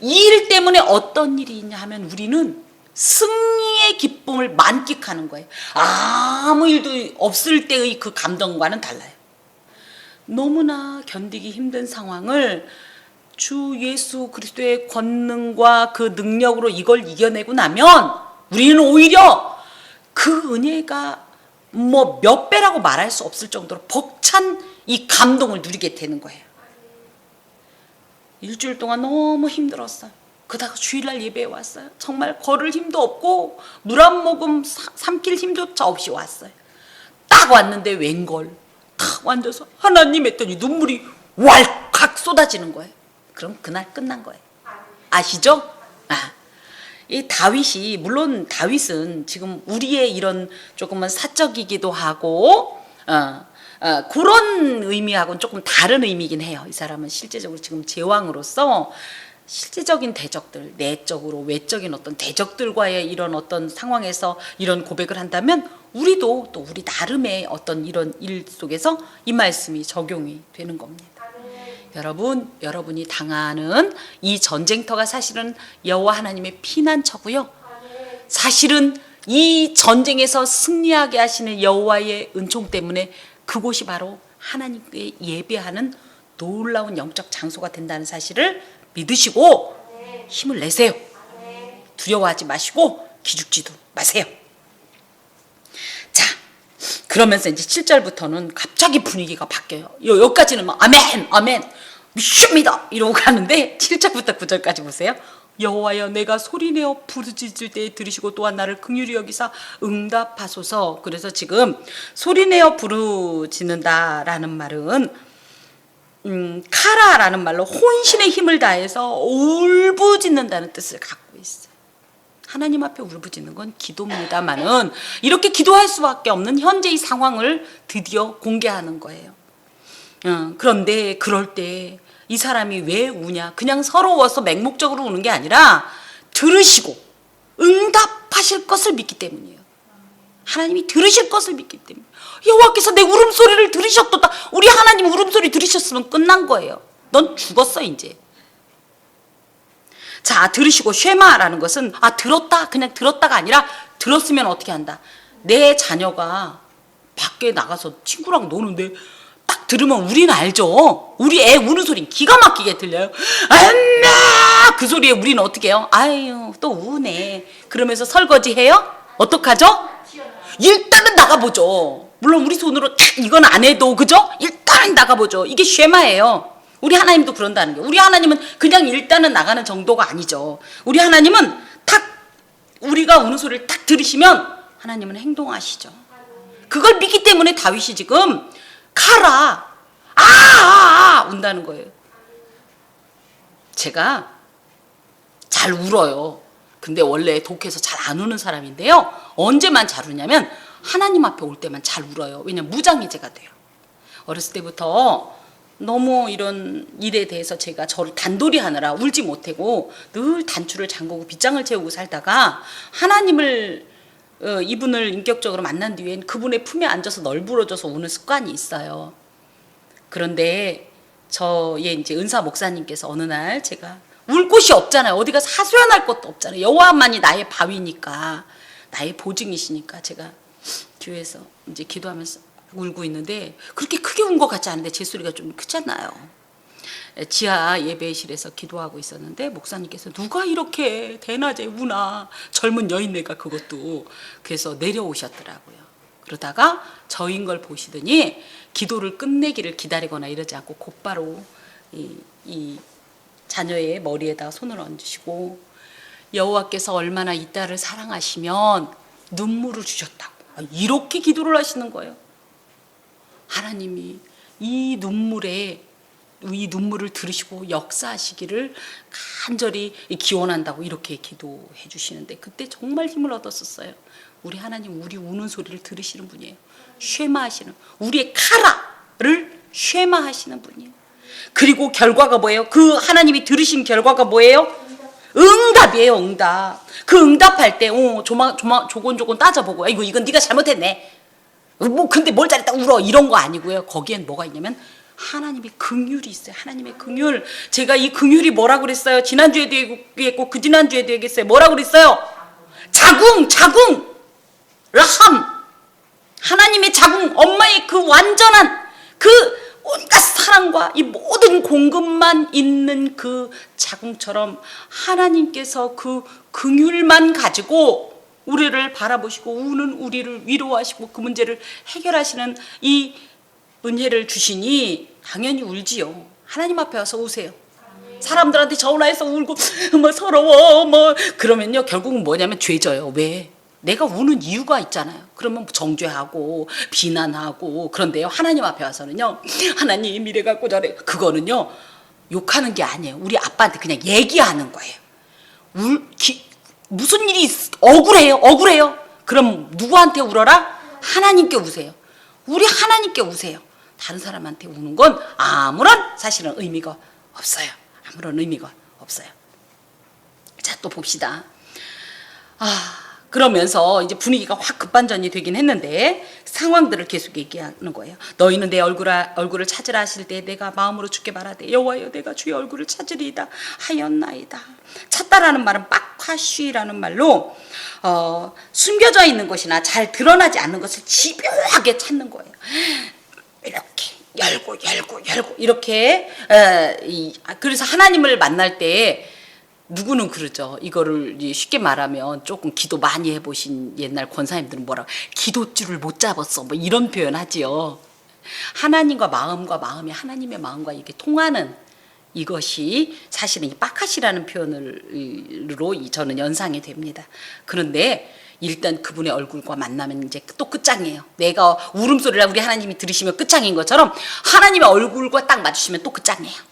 이 일 때문에 어떤 일이 있냐 하면 우리는 승리의 기쁨을 만끽하는 거예요. 아무 일도 없을 때의 그 감동과는 달라요. 너무나 견디기 힘든 상황을 주 예수 그리스도의 권능과 그 능력으로 이걸 이겨내고 나면 우리는 오히려 그 은혜가 뭐 몇 배라고 말할 수 없을 정도로 벅찬 이 감동을 누리게 되는 거예요. 일주일 동안 너무 힘들었어요. 그러다가 주일날 예배에 왔어요. 정말 걸을 힘도 없고 물 한 모금 삼킬 힘조차 없이 왔어요. 딱 왔는데 웬걸 탁 앉아서 하나님 했더니 눈물이 왈칵 쏟아지는 거예요. 그럼 그날 끝난 거예요. 아시죠? 이 다윗이, 물론 다윗은 지금 우리의 이런 조금은 사적이기도 하고 그런 의미하고는 조금 다른 의미긴 해요. 이 사람은 실제적으로 지금 제왕으로서 실제적인 대적들, 내적으로 외적인 어떤 대적들과의 이런 어떤 상황에서 이런 고백을 한다면 우리도 또 우리 나름의 어떤 이런 일 속에서 이 말씀이 적용이 되는 겁니다. 여러분이 당하는 이 전쟁터가 사실은 여호와 하나님의 피난처고요. 사실은 이 전쟁에서 승리하게 하시는 여호와의 은총 때문에 그곳이 바로 하나님께 예배하는 놀라운 영적 장소가 된다는 사실을 믿으시고 힘을 내세요. 두려워하지 마시고 기죽지도 마세요. 자, 그러면서 이제 7절부터는 갑자기 분위기가 바뀌어요. 여기까지는 막 아멘 아멘 믿습니다 이러고 가는데 7절부터 9절까지 보세요. 여호와여 내가 소리내어 부르짖을 때 들으시고 또한 나를 긍휼히 여기사 응답하소서. 그래서 지금 소리내어 부르짖는다라는 말은 카라라는 말로 혼신의 힘을 다해서 울부짖는다는 뜻을 갖고 있어요. 하나님 앞에 울부짖는 건 기도입니다만은 이렇게 기도할 수밖에 없는 현재의 상황을 드디어 공개하는 거예요. 그런데 그럴 때 이 사람이 왜 우냐? 그냥 서러워서 맹목적으로 우는 게 아니라 들으시고 응답하실 것을 믿기 때문이에요. 하나님이 들으실 것을 믿기 때문에. 여호와께서 내 울음소리를 들으셨도다. 우리 하나님 울음소리 들으셨으면 끝난 거예요. 넌 죽었어 이제. 자, 들으시고 쉐마라는 것은 들었다 그냥 들었다가 아니라 들었으면 어떻게 한다. 내 자녀가 밖에 나가서 친구랑 노는데 딱 들으면 우리는 알죠. 우리 애 우는 소리는 기가 막히게 들려요. 엄마! 그 소리에 우리는 어떻게 해요? 아유 또 우네. 그러면서 설거지해요? 어떡하죠? 일단은 나가보죠. 물론 우리 손으로 이건 안 해도 그죠? 일단은 나가보죠. 이게 쉐마예요. 우리 하나님도 그런다는 게. 우리 하나님은 그냥 일단은 나가는 정도가 아니죠. 우리 하나님은 탁 우리가 우는 소리를 딱 들으시면 하나님은 행동하시죠. 그걸 믿기 때문에 다윗이 지금 카라 운다는 거예요. 제가 잘 울어요. 근데 원래 독해서 잘 안 우는 사람인데요. 언제만 잘 우냐면 하나님 앞에 올 때만 잘 울어요. 왜냐면 무장해제가 돼요. 어렸을 때부터 너무 이런 일에 대해서 제가 저를 단돌이 하느라 울지 못하고 늘 단추를 잠그고 빗장을 채우고 살다가 하나님을 이분을 인격적으로 만난 뒤엔 그분의 품에 앉아서 널브러져서 우는 습관이 있어요. 그런데 저의 이제 은사 목사님께서 어느 날 제가 울 곳이 없잖아요. 어디 가서 하소연할 것도 없잖아요. 여호와만이 나의 바위니까, 나의 보증이시니까 제가 교회에서 이제 기도하면서 울고 있는데 그렇게 크게 운 것 같지 않은데 제 소리가 좀 크잖아요. 지하 예배실에서 기도하고 있었는데 목사님께서 누가 이렇게 대낮에 우나 젊은 여인네가 그것도 그래서 내려오셨더라고요. 그러다가 저인 걸 보시더니 기도를 끝내기를 기다리거나 이러지 않고 곧바로 이 자녀의 머리에다 손을 얹으시고 여호와께서 얼마나 이 딸을 사랑하시면 눈물을 주셨다고 이렇게 기도를 하시는 거예요. 하나님이 이 눈물을 들으시고 역사하시기를 간절히 기원한다고 이렇게 기도해 주시는데 그때 정말 힘을 얻었었어요. 우리 하나님 우리 우는 소리를 들으시는 분이에요. 쉐마하시는 우리의 카라를 쉐마하시는 분이에요. 그리고 결과가 뭐예요? 그 하나님이 들으신 결과가 뭐예요? 응답이에요. 응답. 그 응답할 때 조곤조곤 따져보고 이건 네가 잘못했네. 뭐 근데 뭘 잘했다 울어 이런 거 아니고요. 거기엔 뭐가 있냐면 하나님의 긍휼이 있어요. 하나님의 긍휼. 제가 이 긍휼이 뭐라고 그랬어요? 지난주에도 얘기했고 그 지난주에도 얘기했어요. 뭐라고 그랬어요? 자궁 라함. 하나님의 자궁, 엄마의 그 완전한 그 온갖 사랑과 이 모든 공급만 있는 그 자궁처럼 하나님께서 그 긍휼만 가지고 우리를 바라보시고 우는 우리를 위로하시고 그 문제를 해결하시는 이 은혜를 주시니 당연히 울지요. 하나님 앞에 와서 우세요. 사람들한테 전화해서 울고 서러워 그러면요 결국은 뭐냐면 죄져요. 왜? 내가 우는 이유가 있잖아요. 그러면 정죄하고 비난하고 그런데요 하나님 앞에 와서는요 하나님 이래갖고 저래 그거는요 욕하는 게 아니에요. 우리 아빠한테 그냥 얘기하는 거예요. 무슨 일이 억울해요. 그럼 누구한테 울어라? 하나님께 우세요. 우리 하나님께 우세요. 다른 사람한테 우는 건 아무런 사실은 의미가 없어요. 아무런 의미가 없어요. 자, 또 봅시다. 그러면서 이제 분위기가 확 급반전이 되긴 했는데 상황들을 계속 얘기하는 거예요. 너희는 내 얼굴을 찾으라 하실 때 내가 마음으로 주께 말하되 여호와여 내가 주의 얼굴을 찾으리이다 하였나이다. 찾다라는 말은 빡화쉬라는 말로 숨겨져 있는 것이나 잘 드러나지 않는 것을 집요하게 찾는 거예요. 이렇게 열고 이렇게 그래서 하나님을 만날 때 누구는 그러죠. 이거를 쉽게 말하면 조금 기도 많이 해보신 옛날 권사님들은 뭐라고 기도줄을 못 잡았어 뭐 이런 표현 하지요. 하나님과 마음이 하나님의 마음과 이게 통하는 이것이 사실은 이 빡하시라는 표현으로 저는 연상이 됩니다. 그런데 일단 그분의 얼굴과 만나면 이제 또 끝장이에요. 내가 울음소리를 우리 하나님이 들으시면 끝장인 것처럼 하나님의 얼굴과 딱 맞으시면 또 끝장이에요.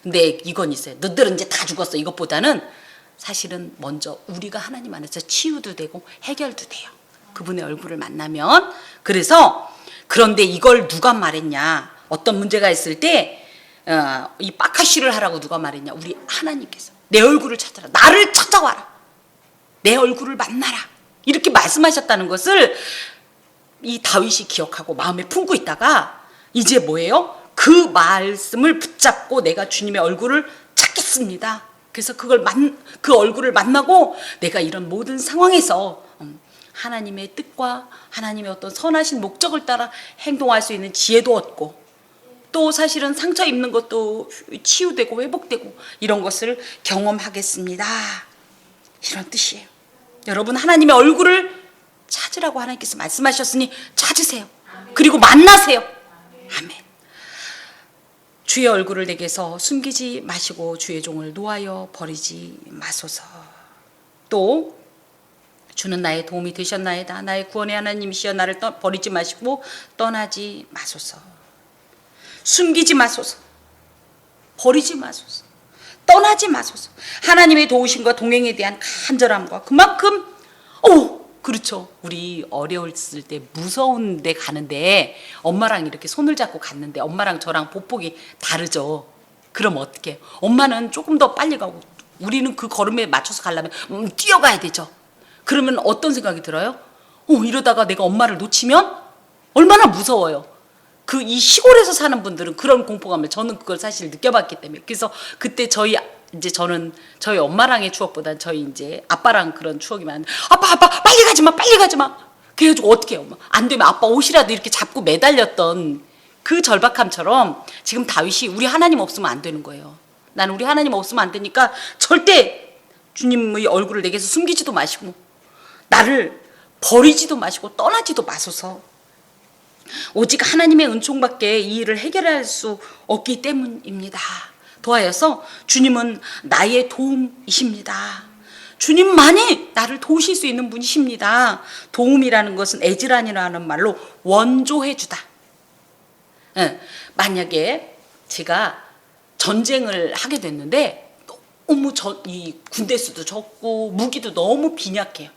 근데 이건 있어요. 너들은 이제 다 죽었어. 이것보다는 사실은 먼저 우리가 하나님 안에서 치유도 되고 해결도 돼요. 그분의 얼굴을 만나면. 그래서 그런데 이걸 누가 말했냐. 어떤 문제가 있을 때 이 빡하시를 하라고 누가 말했냐. 우리 하나님께서 내 얼굴을 찾아라. 나를 찾아와라. 내 얼굴을 만나라. 이렇게 말씀하셨다는 것을 이 다윗이 기억하고 마음에 품고 있다가 이제 뭐예요? 그 말씀을 붙잡고 내가 주님의 얼굴을 찾겠습니다. 그래서 그 얼굴을 만나고 내가 이런 모든 상황에서 하나님의 뜻과 하나님의 어떤 선하신 목적을 따라 행동할 수 있는 지혜도 얻고 또 사실은 상처 입는 것도 치유되고 회복되고 이런 것을 경험하겠습니다. 이런 뜻이에요. 여러분 하나님의 얼굴을 찾으라고 하나님께서 말씀하셨으니 찾으세요. 그리고 만나세요. 아멘. 주의 얼굴을 내게서 숨기지 마시고 주의 종을 노하여 버리지 마소서. 또 주는 나의 도움이 되셨나이다. 나의 구원의 하나님이시여 나를 버리지 마시고 떠나지 마소서. 숨기지 마소서. 버리지 마소서. 떠나지 마소서. 하나님의 도우심과 동행에 대한 간절함과 그만큼 그렇죠. 우리 어려웠을 때 무서운 데 가는데 엄마랑 이렇게 손을 잡고 갔는데 엄마랑 저랑 보폭이 다르죠. 그럼 어떻게? 엄마는 조금 더 빨리 가고 우리는 그 걸음에 맞춰서 가려면 뛰어가야 되죠. 그러면 어떤 생각이 들어요? 이러다가 내가 엄마를 놓치면 얼마나 무서워요. 이 시골에서 사는 분들은 그런 공포감을 저는 그걸 사실 느껴봤기 때문에 그래서 그때 저는 저희 엄마랑의 추억보다는 저희 이제 아빠랑 그런 추억이 많은데 아빠 빨리 가지 마 그래가지고 어떻게 해요? 안 되면 아빠 옷이라도 이렇게 잡고 매달렸던 그 절박함처럼 지금 다윗이 우리 하나님 없으면 안 되는 거예요. 나는 우리 하나님 없으면 안 되니까 절대 주님의 얼굴을 내게서 숨기지도 마시고 나를 버리지도 마시고 떠나지도 마소서. 오직 하나님의 은총밖에 이 일을 해결할 수 없기 때문입니다. 도하여서 주님은 나의 도움이십니다. 주님만이 나를 도우실 수 있는 분이십니다. 도움이라는 것은 에즈란이라는 말로 원조해주다. 만약에 제가 전쟁을 하게 됐는데 너무 이 군대 수도 적고 무기도 너무 빈약해요.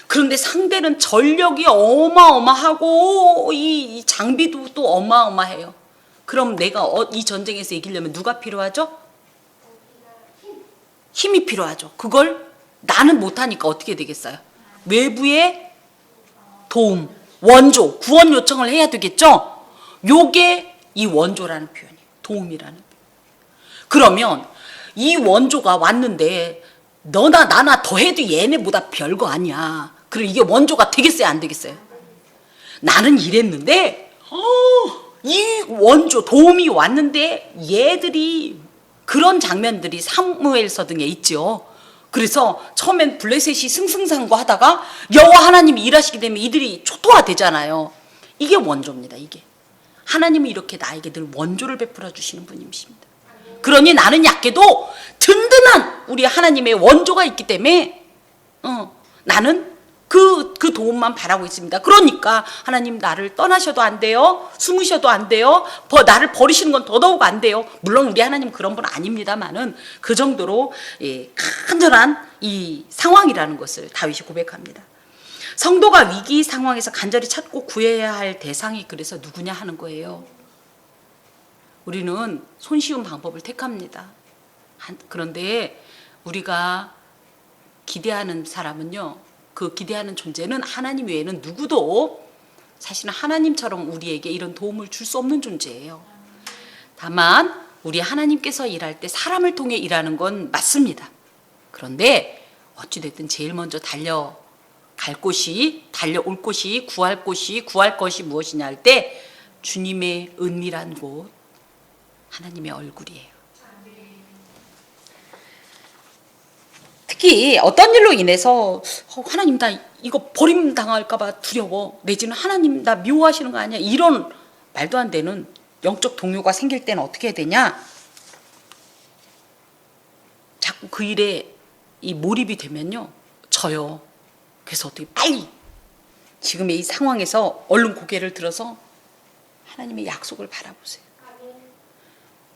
그런데 상대는 전력이 어마어마하고 이 장비도 또 어마어마해요. 그럼 내가 이 전쟁에서 이기려면 누가 필요하죠? 힘이 필요하죠. 그걸 나는 못하니까 어떻게 되겠어요? 외부의 도움, 원조, 구원 요청을 해야 되겠죠? 요게 이 원조라는 표현이에요. 도움이라는 표현. 그러면 이 원조가 왔는데 너나 나나 더해도 얘네보다 별거 아니야. 그럼 이게 원조가 되겠어요? 안 되겠어요? 나는 이랬는데 이 원조 도움이 왔는데 얘들이 그런 장면들이 사무엘서 등에 있죠. 그래서 처음엔 블레셋이 승승장구하다가 여호와 하나님이 일하시게 되면 이들이 초토화되잖아요. 이게 원조입니다. 이게 하나님이 이렇게 나에게 늘 원조를 베풀어 주시는 분이십니다. 그러니 나는 약해도 든든한 우리 하나님의 원조가 있기 때문에 나는 그 도움만 바라고 있습니다. 그러니까 하나님 나를 떠나셔도 안 돼요. 숨으셔도 안 돼요. 나를 버리시는 건 더더욱 안 돼요. 물론 우리 하나님 그런 분 아닙니다만은 그 정도로 간절한 이 상황이라는 것을 다윗이 고백합니다. 성도가 위기 상황에서 간절히 찾고 구해야 할 대상이 그래서 누구냐 하는 거예요. 우리는 손쉬운 방법을 택합니다. 그런데 우리가 기대하는 사람은요. 그 기대하는 존재는 하나님 외에는 누구도 사실은 하나님처럼 우리에게 이런 도움을 줄 수 없는 존재예요. 다만 우리 하나님께서 일할 때 사람을 통해 일하는 건 맞습니다. 그런데 어찌됐든 제일 먼저 달려올 곳이, 구할 것이 무엇이냐 할 때 주님의 은밀한 곳, 하나님의 얼굴이에요. 특히 어떤 일로 인해서 하나님 나 이거 버림당할까 봐 두려워, 내지는 하나님 나 미워하시는 거 아니야, 이런 말도 안 되는 영적 동요가 생길 때는 어떻게 해야 되냐, 자꾸 그 일에 이 몰입이 되면요 져요. 그래서 어떻게 빨리 지금의 이 상황에서 얼른 고개를 들어서 하나님의 약속을 바라보세요.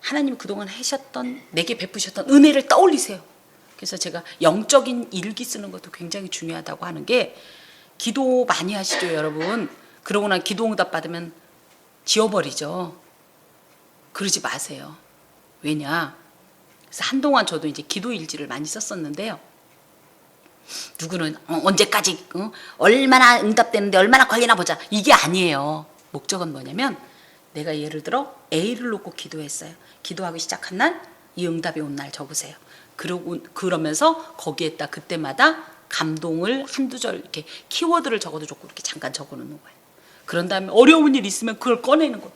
하나님 그동안 하셨던, 내게 베푸셨던 은혜를 떠올리세요. 그래서 제가 영적인 일기 쓰는 것도 굉장히 중요하다고 하는 게, 기도 많이 하시죠 여러분. 그러고 난 기도 응답 받으면 지워버리죠. 그러지 마세요. 왜냐, 그래서 한동안 저도 이제 기도 일지를 많이 썼었는데요, 누구는 언제까지 얼마나 응답되는데 얼마나 걸리나 보자, 이게 아니에요. 목적은 뭐냐면, 내가 예를 들어 A를 놓고 기도했어요. 기도하기 시작한 날, 이 응답이 온 날 적으세요. 그러면서 거기에다 그때마다 감동을 한두 절 이렇게 키워드를 적어도 좋고 이렇게 잠깐 적어놓는 거예요. 그런 다음에 어려운 일 있으면 그걸 꺼내는 거예요.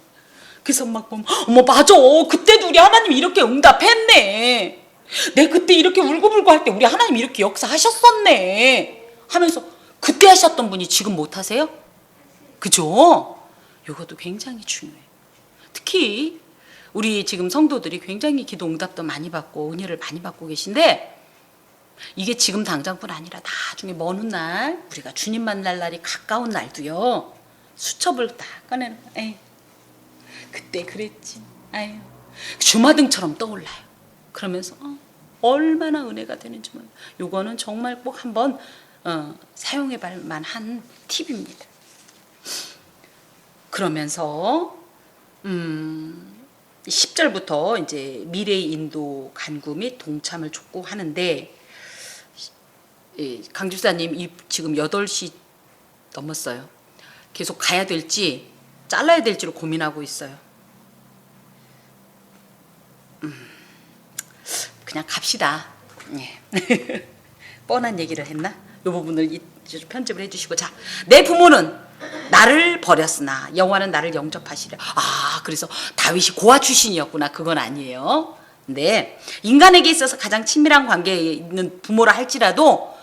그래서 막 보면 어머 맞아, 그때도 우리 하나님 이렇게 응답했네, 내 그때 이렇게 울고불고 할 때 우리 하나님 이렇게 역사하셨었네 하면서, 그때 하셨던 분이 지금 못하세요? 그죠? 이것도 굉장히 중요해요. 특히 우리 지금 성도들이 굉장히 기도 응답도 많이 받고 은혜를 많이 받고 계신데, 이게 지금 당장뿐 아니라 나중에 먼 훗날 우리가 주님 만날 날이 가까운 날도요 수첩을 딱 꺼내는 거예요. 에이, 그때 그랬지, 아유, 주마등처럼 떠올라요. 그러면서 얼마나 은혜가 되는지 몰라요. 요거는 정말 꼭 한번 사용해 볼 만한 팁입니다. 그러면서 10절부터 이제 미래의 인도 간구 및 동참을 촉구하는데, 강 집사님 지금 8시 넘었어요. 계속 가야 될지 잘라야 될지를 고민하고 있어요. 그냥 갑시다. 예. 뻔한 얘기를 했나? 이 부분을 편집을 해주시고, 자, 내 부모는 나를 버렸으나 여호와는 나를 영접하시려. 그래서 다윗이 고아 출신이었구나. 그건 아니에요. 근데 인간에게 있어서 가장 친밀한 관계에 있는 부모라 할지라도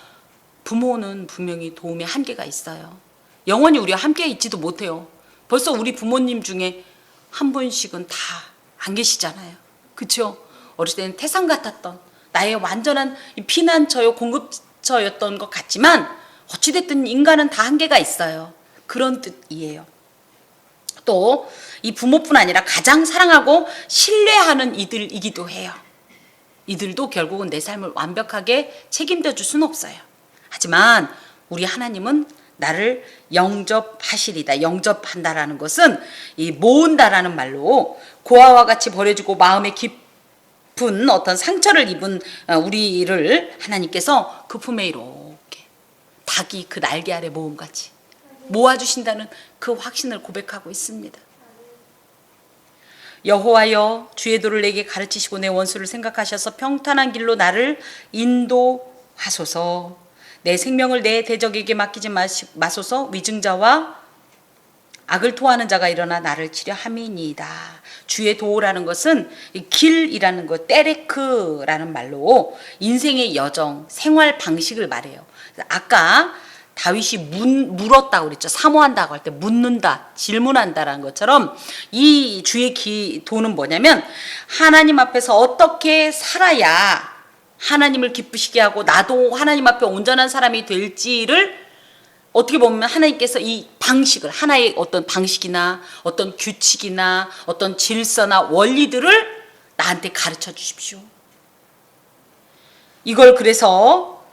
부모는 분명히 도움의 한계가 있어요. 영원히 우리와 함께 있지도 못해요. 벌써 우리 부모님 중에 한 분씩은 다 안 계시잖아요. 그렇죠? 어렸을 때는 태산 같았던, 나의 완전한 피난처요, 공급처였던 것 같지만 어찌됐든 인간은 다 한계가 있어요. 그런 뜻이에요. 또 이 부모뿐 아니라 가장 사랑하고 신뢰하는 이들이기도 해요. 이들도 결국은 내 삶을 완벽하게 책임져 줄 수는 없어요. 하지만 우리 하나님은 나를 영접하시리다. 영접한다라는 것은 이 모은다라는 말로 고아와 같이 버려지고 마음에 깊은 어떤 상처를 입은 우리를 하나님께서 그 품에 이렇게 닭이 그 날개 아래 모음같이 모아주신다는 그 확신을 고백하고 있습니다. 여호와여, 주의 도를 내게 가르치시고 내 원수를 생각하셔서 평탄한 길로 나를 인도하소서. 내 생명을 내 대적에게 맡기지 마소서. 위증자와 악을 토하는 자가 일어나 나를 치려 함이니이다. 주의 도라는 것은 길이라는 것, 때레크라는 말로 인생의 여정, 생활 방식을 말해요. 아까 다윗이 물었다고 그랬죠. 사모한다고 할 때 묻는다, 질문한다라는 것처럼 이 주의 도는 뭐냐면, 하나님 앞에서 어떻게 살아야 하나님을 기쁘시게 하고 나도 하나님 앞에 온전한 사람이 될지를, 어떻게 보면 하나님께서 이 방식을, 하나의 어떤 방식이나 어떤 규칙이나 어떤 질서나 원리들을 나한테 가르쳐 주십시오. 이걸 그래서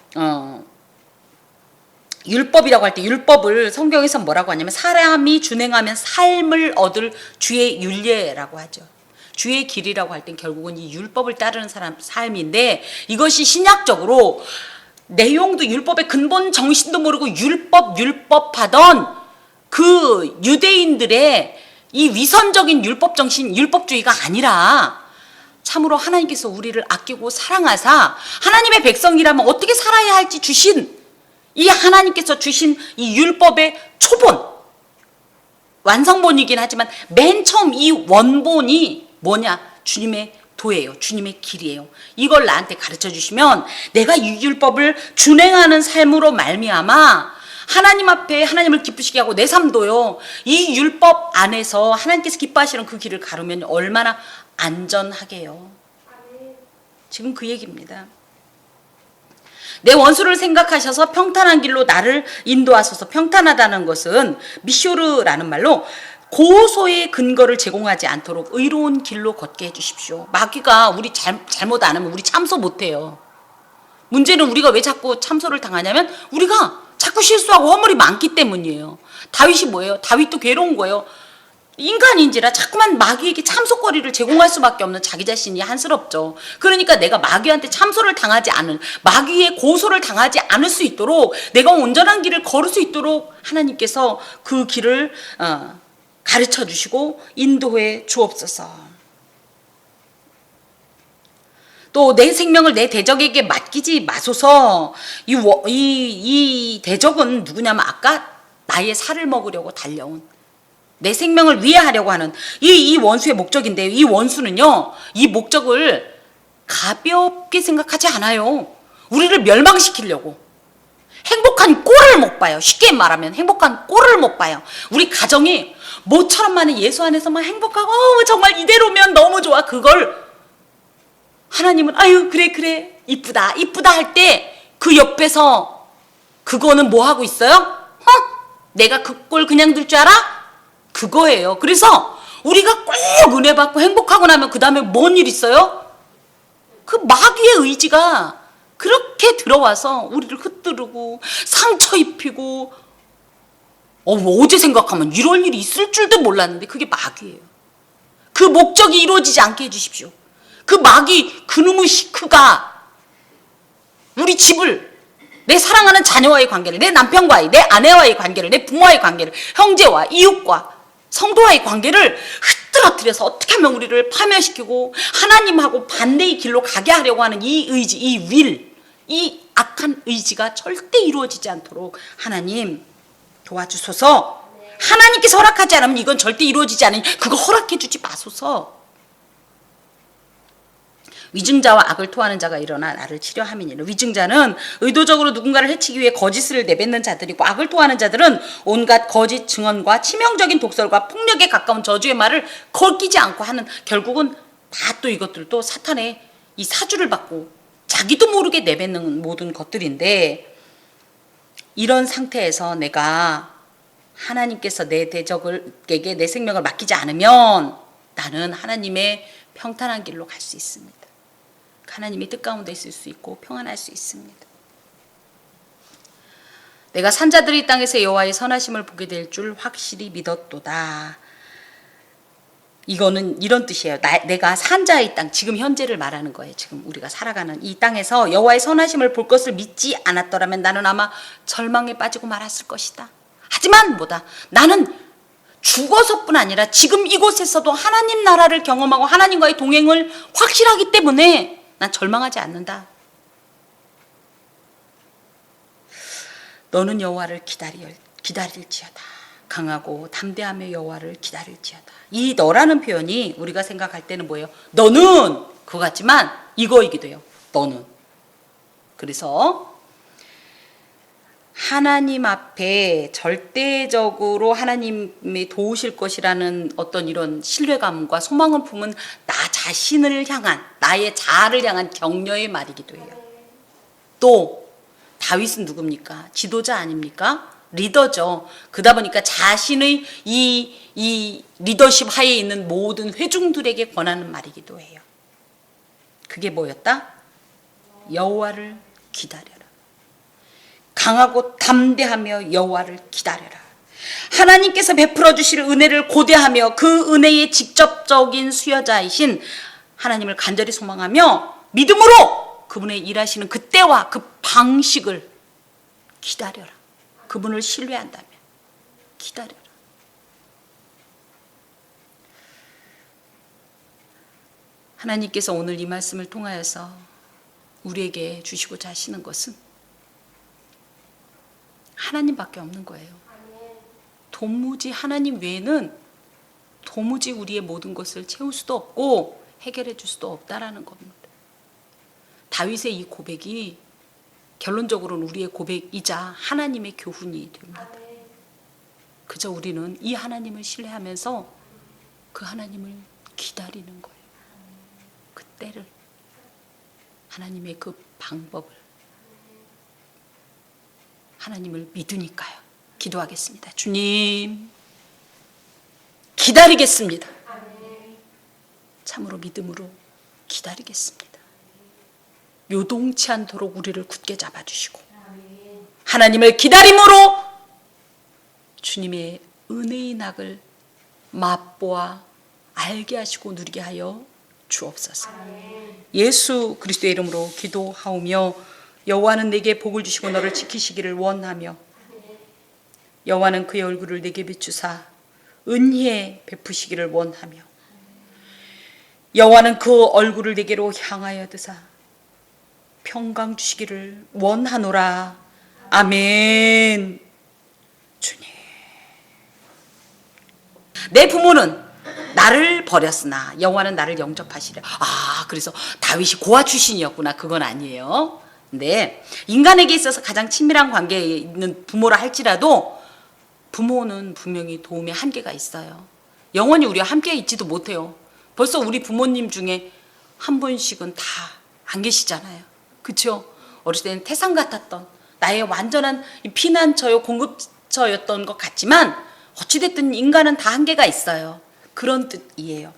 율법이라고 할 때, 율법을 성경에서 뭐라고 하냐면 사람이 준행하면 삶을 얻을 주의 율례라고 하죠. 주의 길이라고 할 땐 결국은 이 율법을 따르는 삶인데, 이것이 신약적으로 내용도 율법의 근본 정신도 모르고 율법 하던 그 유대인들의 이 위선적인 율법 정신, 율법주의가 아니라 참으로 하나님께서 우리를 아끼고 사랑하사 하나님의 백성이라면 어떻게 살아야 할지 주신 이 하나님께서 주신 이 율법의 초본, 완성본이긴 하지만 맨 처음 이 원본이 뭐냐? 주님의 도예요. 주님의 길이에요. 이걸 나한테 가르쳐 주시면 내가 이 율법을 준행하는 삶으로 말미암아 하나님 앞에 하나님을 기쁘시게 하고 내 삶도요, 이 율법 안에서 하나님께서 기뻐하시는 그 길을 가르면 얼마나 안전하게요. 지금 그 얘기입니다. 내 원수를 생각하셔서 평탄한 길로 나를 인도하소서. 평탄하다는 것은 미쇼르라는 말로 고소의 근거를 제공하지 않도록 의로운 길로 걷게 해주십시오. 마귀가 우리 잘못 안 하면 우리 참소 못해요. 문제는 우리가 왜 자꾸 참소를 당하냐면 우리가 자꾸 실수하고 허물이 많기 때문이에요. 다윗이 뭐예요? 다윗도 괴로운 거예요. 인간인지라 자꾸만 마귀에게 참소거리를 제공할 수밖에 없는 자기 자신이 한스럽죠. 그러니까 내가 마귀한테 참소를 당하지 않을, 마귀의 고소를 당하지 않을 수 있도록, 내가 온전한 길을 걸을 수 있도록 하나님께서 그 길을 가르쳐 주시고 인도해 주옵소서. 또 내 생명을 내 대적에게 맡기지 마소서. 이 대적은 누구냐면 아까 나의 살을 먹으려고 달려온, 내 생명을 위해하려고 하는 이 원수의 목적인데요. 이 원수는요, 이 목적을 가볍게 생각하지 않아요. 우리를 멸망시키려고. 행복한 꼴을 못 봐요. 쉽게 말하면 행복한 꼴을 못 봐요. 우리 가정이 모처럼만은 예수 안에서만 행복하고 정말 이대로면 너무 좋아. 그걸 하나님은 아유 그래 이쁘다 할 때 그 옆에서 그거는 뭐 하고 있어요? 내가 그 꼴 그냥 둘 줄 알아? 그거예요. 그래서 우리가 꼭 은혜 받고 행복하고 나면 그 다음에 뭔 일 있어요? 그 마귀의 의지가 그렇게 들어와서 우리를 흩뜨르고 상처 입히고, 어제 생각하면 이럴 일이 있을 줄도 몰랐는데 그게 마귀예요. 그 목적이 이루어지지 않게 해주십시오. 그 마귀, 그놈의 시크가 우리 집을, 내 사랑하는 자녀와의 관계를, 내 남편과의, 내 아내와의 관계를, 내 부모와의 관계를, 형제와 이웃과 성도와의 관계를 흐트러뜨려서 어떻게 하면 우리를 파멸시키고 하나님하고 반대의 길로 가게 하려고 하는 이 의지, 이 악한 의지가 절대 이루어지지 않도록 하나님 도와주소서. 하나님께서 허락하지 않으면 이건 절대 이루어지지 않으니 그거 허락해 주지 마소서. 위증자와 악을 토하는 자가 일어나 나를 치려함이니라. 위증자는 의도적으로 누군가를 해치기 위해 거짓을 내뱉는 자들이고, 악을 토하는 자들은 온갖 거짓 증언과 치명적인 독설과 폭력에 가까운 저주의 말을 거끼지 않고 하는, 결국은 다 또 이것들도 사탄의 이 사주를 받고 자기도 모르게 내뱉는 모든 것들인데, 이런 상태에서 내가 하나님께서 내 대적에게 내 생명을 맡기지 않으면 나는 하나님의 평탄한 길로 갈 수 있습니다. 하나님의 뜻 가운데 있을 수 있고 평안할 수 있습니다. 내가 산자들의 땅에서 여호와의 선하심을 보게 될 줄 확실히 믿었도다. 이거는 이런 뜻이에요. 내가 산자의 땅, 지금 현재를 말하는 거예요. 지금 우리가 살아가는 이 땅에서 여호와의 선하심을 볼 것을 믿지 않았더라면 나는 아마 절망에 빠지고 말았을 것이다. 하지만 뭐다? 나는 죽어서뿐 아니라 지금 이곳에서도 하나님 나라를 경험하고 하나님과의 동행을 확실하기 때문에 난 절망하지 않는다. 너는 여호와를 기다릴지어다. 강하고 담대하며 여호와를 기다릴지어다. 이 너라는 표현이 우리가 생각할 때는 뭐예요? 너는 그거 같지만 이거이기도 해요. 너는. 그래서 하나님 앞에 절대적으로 하나님이 도우실 것이라는 어떤 이런 신뢰감과 소망을 품은 나 자신을 향한, 나의 자아를 향한 격려의 말이기도 해요. 또 다윗은 누굽니까? 지도자 아닙니까? 리더죠. 그러다 보니까 자신의 이 리더십 하에 있는 모든 회중들에게 권하는 말이기도 해요. 그게 뭐였다? 여호와를 기다려라. 강하고 담대하며 여호와를 기다려라. 하나님께서 베풀어 주실 은혜를 고대하며 그 은혜의 직접적인 수여자이신 하나님을 간절히 소망하며 믿음으로 그분의 일하시는 그 때와 그 방식을 기다려라. 그분을 신뢰한다면 기다려라. 하나님께서 오늘 이 말씀을 통하여서 우리에게 주시고자 하시는 것은 하나님밖에 없는 거예요. 도무지 하나님 외에는 도무지 우리의 모든 것을 채울 수도 없고 해결해 줄 수도 없다라는 겁니다. 다윗의 이 고백이 결론적으로는 우리의 고백이자 하나님의 교훈이 됩니다. 그저 우리는 이 하나님을 신뢰하면서 그 하나님을 기다리는 거예요. 그 때를, 하나님의 그 방법을, 하나님을 믿으니까요. 기도하겠습니다. 주님, 기다리겠습니다. 참으로 믿음으로 기다리겠습니다. 요동치 않도록 우리를 굳게 잡아주시고 하나님을 기다림으로 주님의 은혜의 낙을 맛보아 알게 하시고 누리게 하여 주옵소서. 예수 그리스도의 이름으로 기도하오며 여호와는 내게 복을 주시고 너를 지키시기를 원하며 여호와는 그의 얼굴을 내게 비추사 은혜 베푸시기를 원하며 여호와는 그 얼굴을 내게로 향하여 드사 평강 주시기를 원하노라. 아멘. 주님, 내 부모는 나를 버렸으나 여호와는 나를 영접하시려. 그래서 다윗이 고아 출신이었구나. 그건 아니에요. 근데 인간에게 있어서 가장 친밀한 관계에 있는 부모라 할지라도 부모는 분명히 도움의 한계가 있어요. 영원히 우리와 함께 있지도 못해요. 벌써 우리 부모님 중에 한 분씩은 다 안 계시잖아요. 그렇죠? 어렸을 때는 태산 같았던 나의 완전한 피난처요, 공급처였던 것 같지만 어찌됐든 인간은 다 한계가 있어요. 그런 뜻이에요.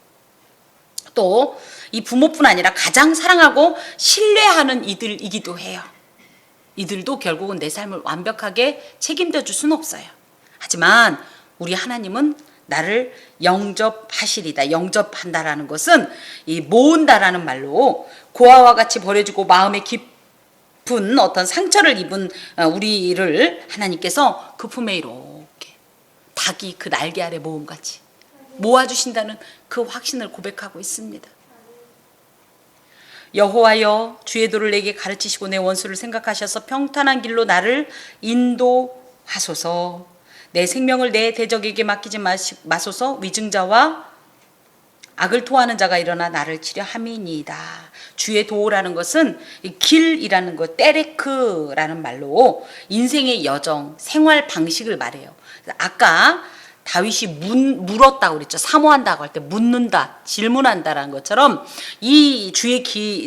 또 이 부모뿐 아니라 가장 사랑하고 신뢰하는 이들이기도 해요. 이들도 결국은 내 삶을 완벽하게 책임져 줄 수는 없어요. 하지만 우리 하나님은 나를 영접하시리다. 영접한다라는 것은 이 모은다라는 말로 고아와 같이 버려지고 마음에 깊은 어떤 상처를 입은 우리를 하나님께서 그 품에 이렇게 닭이 그 날개 아래 모음같이 모아주신다는 그 확신을 고백하고 있습니다. 여호와여, 주의 도를 내게 가르치시고 내 원수를 생각하셔서 평탄한 길로 나를 인도하소서. 내 생명을 내 대적에게 맡기지 마소서. 위증자와 악을 토하는 자가 일어나 나를 치려 함이니이다. 주의 도라는 것은 길이라는 것, 때레크라는 말로 인생의 여정, 생활 방식을 말해요. 아까 다윗이 물었다고 그랬죠. 사모한다고 할 때 묻는다, 질문한다라는 것처럼 이 주의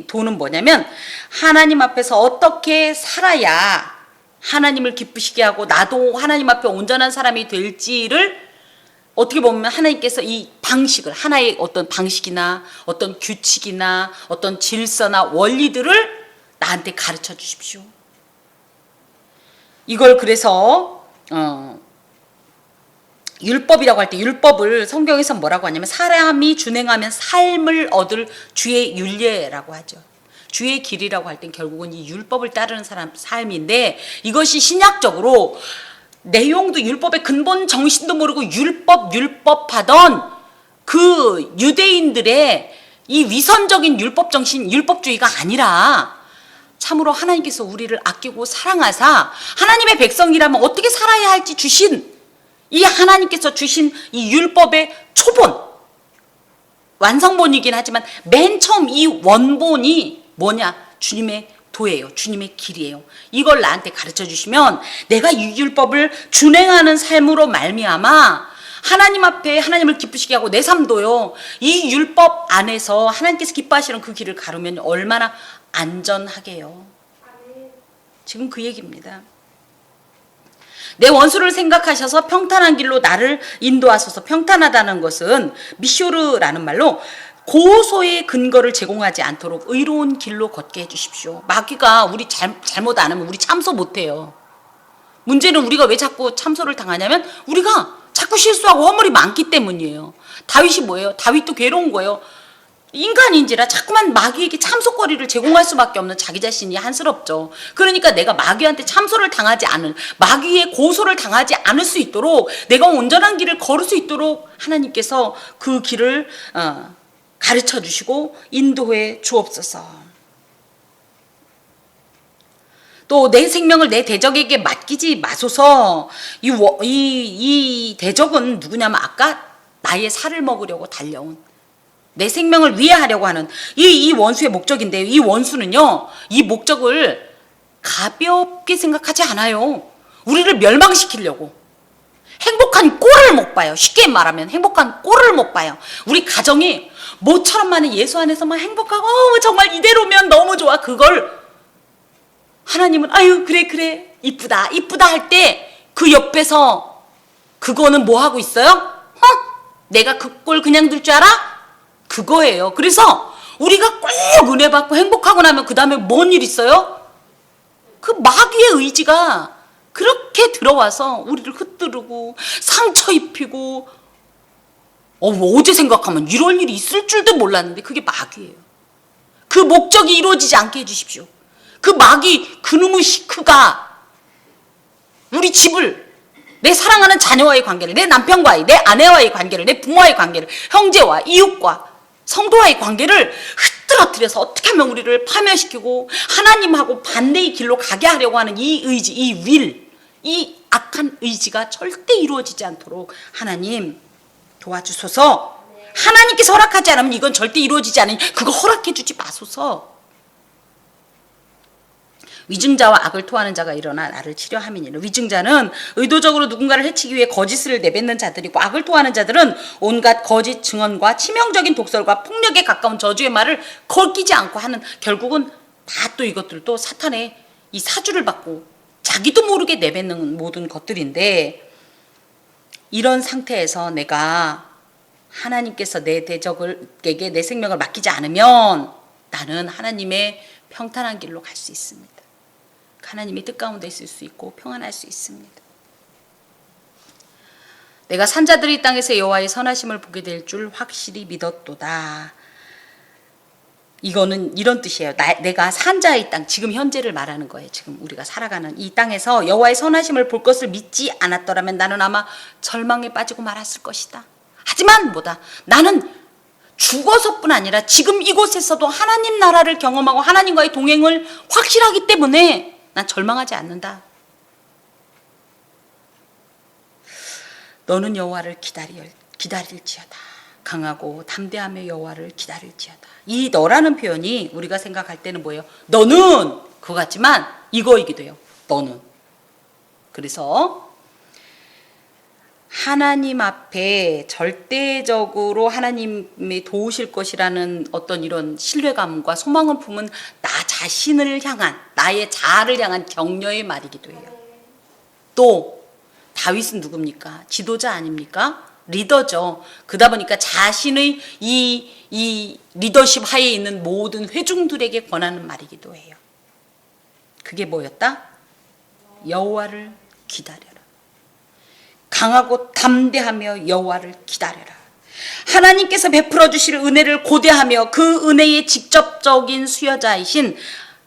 도는 뭐냐면 하나님 앞에서 어떻게 살아야 하나님을 기쁘시게 하고 나도 하나님 앞에 온전한 사람이 될지를 어떻게 보면 하나님께서 이 방식을, 하나의 어떤 방식이나 어떤 규칙이나 어떤 질서나 원리들을 나한테 가르쳐 주십시오. 이걸 그래서 율법이라고 할 때 율법을 성경에서 뭐라고 하냐면 사람이 준행하면 삶을 얻을 주의 율례라고 하죠. 주의 길이라고 할 땐 결국은 이 율법을 따르는 사람 삶인데 이것이 신약적으로 내용도 율법의 근본 정신도 모르고 율법하던 그 유대인들의 이 위선적인 율법 정신, 율법주의가 아니라 참으로 하나님께서 우리를 아끼고 사랑하사 하나님의 백성이라면 어떻게 살아야 할지 주신 이 하나님께서 주신 이 율법의 초본, 완성본이긴 하지만 맨 처음 이 원본이 뭐냐? 주님의 도예요. 주님의 길이에요. 이걸 나한테 가르쳐 주시면 내가 이 율법을 준행하는 삶으로 말미암아 하나님 앞에 하나님을 기쁘시게 하고 내 삶도요. 이 율법 안에서 하나님께서 기뻐하시는 그 길을 가르면 얼마나 안전하게요. 지금 그 얘기입니다. 내 원수를 생각하셔서 평탄한 길로 나를 인도하소서. 평탄하다는 것은 미쇼르라는 말로 고소의 근거를 제공하지 않도록 의로운 길로 걷게 해주십시오. 마귀가 우리 잘못 안 하면 우리 참소 못해요. 문제는 우리가 왜 자꾸 참소를 당하냐면 우리가 자꾸 실수하고 허물이 많기 때문이에요. 다윗이 뭐예요? 다윗도 괴로운 거예요. 인간인지라 자꾸만 마귀에게 참소거리를 제공할 수밖에 없는 자기 자신이 한스럽죠. 그러니까 내가 마귀한테 참소를 당하지 않을, 마귀의 고소를 당하지 않을 수 있도록, 내가 온전한 길을 걸을 수 있도록 하나님께서 그 길을 가르쳐 주시고 인도해 주옵소서. 또 내 생명을 내 대적에게 맡기지 마소서. 이 대적은 누구냐면 아까 나의 살을 먹으려고 달려온, 내 생명을 위해하려고 하는 이 원수의 목적인데요. 이 원수는요, 이 목적을 가볍게 생각하지 않아요. 우리를 멸망시키려고. 행복한 꼴을 못 봐요. 쉽게 말하면 행복한 꼴을 못 봐요. 우리 가정이 모처럼만은 예수 안에서만 행복하고 정말 이대로면 너무 좋아. 그걸 하나님은 아유 그래 이쁘다 할 때 그 옆에서 그거는 뭐 하고 있어요? 내가 그 꼴 그냥 둘 줄 알아? 그거예요. 그래서 우리가 꼭 은혜 받고 행복하고 나면 그 다음에 뭔 일 있어요? 그 마귀의 의지가 그렇게 들어와서 우리를 흩뜨르고 상처 입히고, 어제 생각하면 이런 일이 있을 줄도 몰랐는데 그게 마귀예요. 그 목적이 이루어지지 않게 해주십시오. 그 마귀, 그놈의 시크가 우리 집을, 내 사랑하는 자녀와의 관계를, 내 남편과의, 내 아내와의 관계를, 내 부모와의 관계를, 형제와 이웃과 성도와의 관계를 흐트러뜨려서 어떻게 하면 우리를 파멸시키고 하나님하고 반대의 길로 가게 하려고 하는 이 의지, 이 악한 의지가 절대 이루어지지 않도록 하나님 도와주소서. 하나님께서 허락하지 않으면 이건 절대 이루어지지 않으니 그거 허락해 주지 마소서. 위증자와 악을 토하는 자가 일어나 나를 치려함이니라. 위증자는 의도적으로 누군가를 해치기 위해 거짓을 내뱉는 자들이고, 악을 토하는 자들은 온갖 거짓 증언과 치명적인 독설과 폭력에 가까운 저주의 말을 걸키지 않고 하는, 결국은 다 또 이것들도 사탄의 이 사주를 받고 자기도 모르게 내뱉는 모든 것들인데, 이런 상태에서 내가 하나님께서 내 대적에게 내 생명을 맡기지 않으면 나는 하나님의 평탄한 길로 갈 수 있습니다. 하나님의 뜻 가운데 있을 수 있고 평안할 수 있습니다. 내가 산자들이 땅에서 여호와의 선하심을 보게 될 줄 확실히 믿었도다. 이거는 이런 뜻이에요. 내가 산자의 땅, 지금 현재를 말하는 거예요. 지금 우리가 살아가는 이 땅에서 여호와의 선하심을 볼 것을 믿지 않았더라면 나는 아마 절망에 빠지고 말았을 것이다. 하지만 뭐다? 나는 죽어서뿐 아니라 지금 이곳에서도 하나님 나라를 경험하고 하나님과의 동행을 확실하기 때문에 난 절망하지 않는다. 너는 여호와를 기다릴지어다. 강하고 담대하며 여호와를 기다릴지어다. 이 너라는 표현이 우리가 생각할 때는 뭐예요? 너는 그거 같지만 이거이기도 해요. 너는. 그래서 하나님 앞에 절대적으로 하나님이 도우실 것이라는 어떤 이런 신뢰감과 소망을 품은 나 자신을 향한, 나의 자아를 향한 격려의 말이기도 해요. 또 다윗은 누굽니까? 지도자 아닙니까? 리더죠. 그러다 보니까 자신의 이 리더십 하에 있는 모든 회중들에게 권하는 말이기도 해요. 그게 뭐였다? 여호와를 기다려라. 강하고 담대하며 여호와를 기다려라. 하나님께서 베풀어 주실 은혜를 고대하며 그 은혜의 직접적인 수여자이신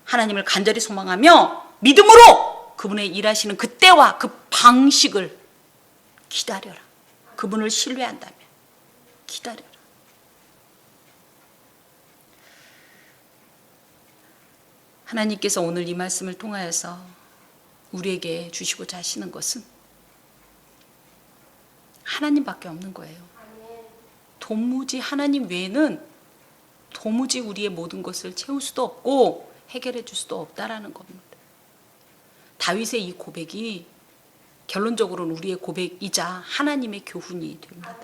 하나님을 간절히 소망하며 믿음으로 그분의 일하시는 그 때와 그 방식을 기다려라. 그분을 신뢰한다면 기다려라. 하나님께서 오늘 이 말씀을 통하여서 우리에게 주시고자 하시는 것은 하나님밖에 없는 거예요. 도무지 하나님 외에는 도무지 우리의 모든 것을 채울 수도 없고 해결해 줄 수도 없다라는 겁니다. 다윗의 이 고백이 결론적으로는 우리의 고백이자 하나님의 교훈이 됩니다.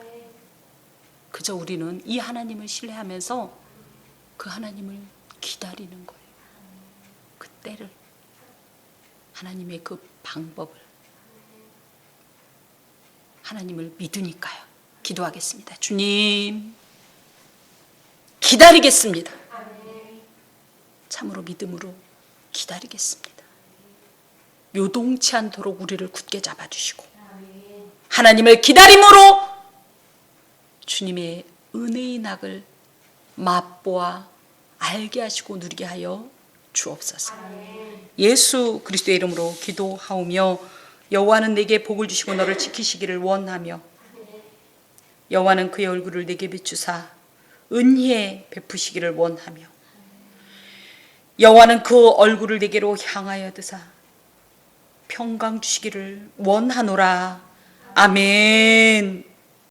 그저 우리는 이 하나님을 신뢰하면서 그 하나님을 기다리는 거예요. 그 때를, 하나님의 그 방법을, 하나님을 믿으니까요. 기도하겠습니다. 주님, 기다리겠습니다. 참으로 믿음으로 기다리겠습니다. 요동치 않도록 우리를 굳게 잡아주시고 하나님을 기다림으로 주님의 은혜의 낙을 맛보아 알게 하시고 누리게 하여 주옵소서. 예수 그리스도의 이름으로 기도하오며 여호와는 내게 복을 주시고 너를 지키시기를 원하며 여호와는 그의 얼굴을 내게 비추사 은혜 베푸시기를 원하며 여호와는 그 얼굴을 내게로 향하여 드사 평강 주시기를 원하노라. 아멘.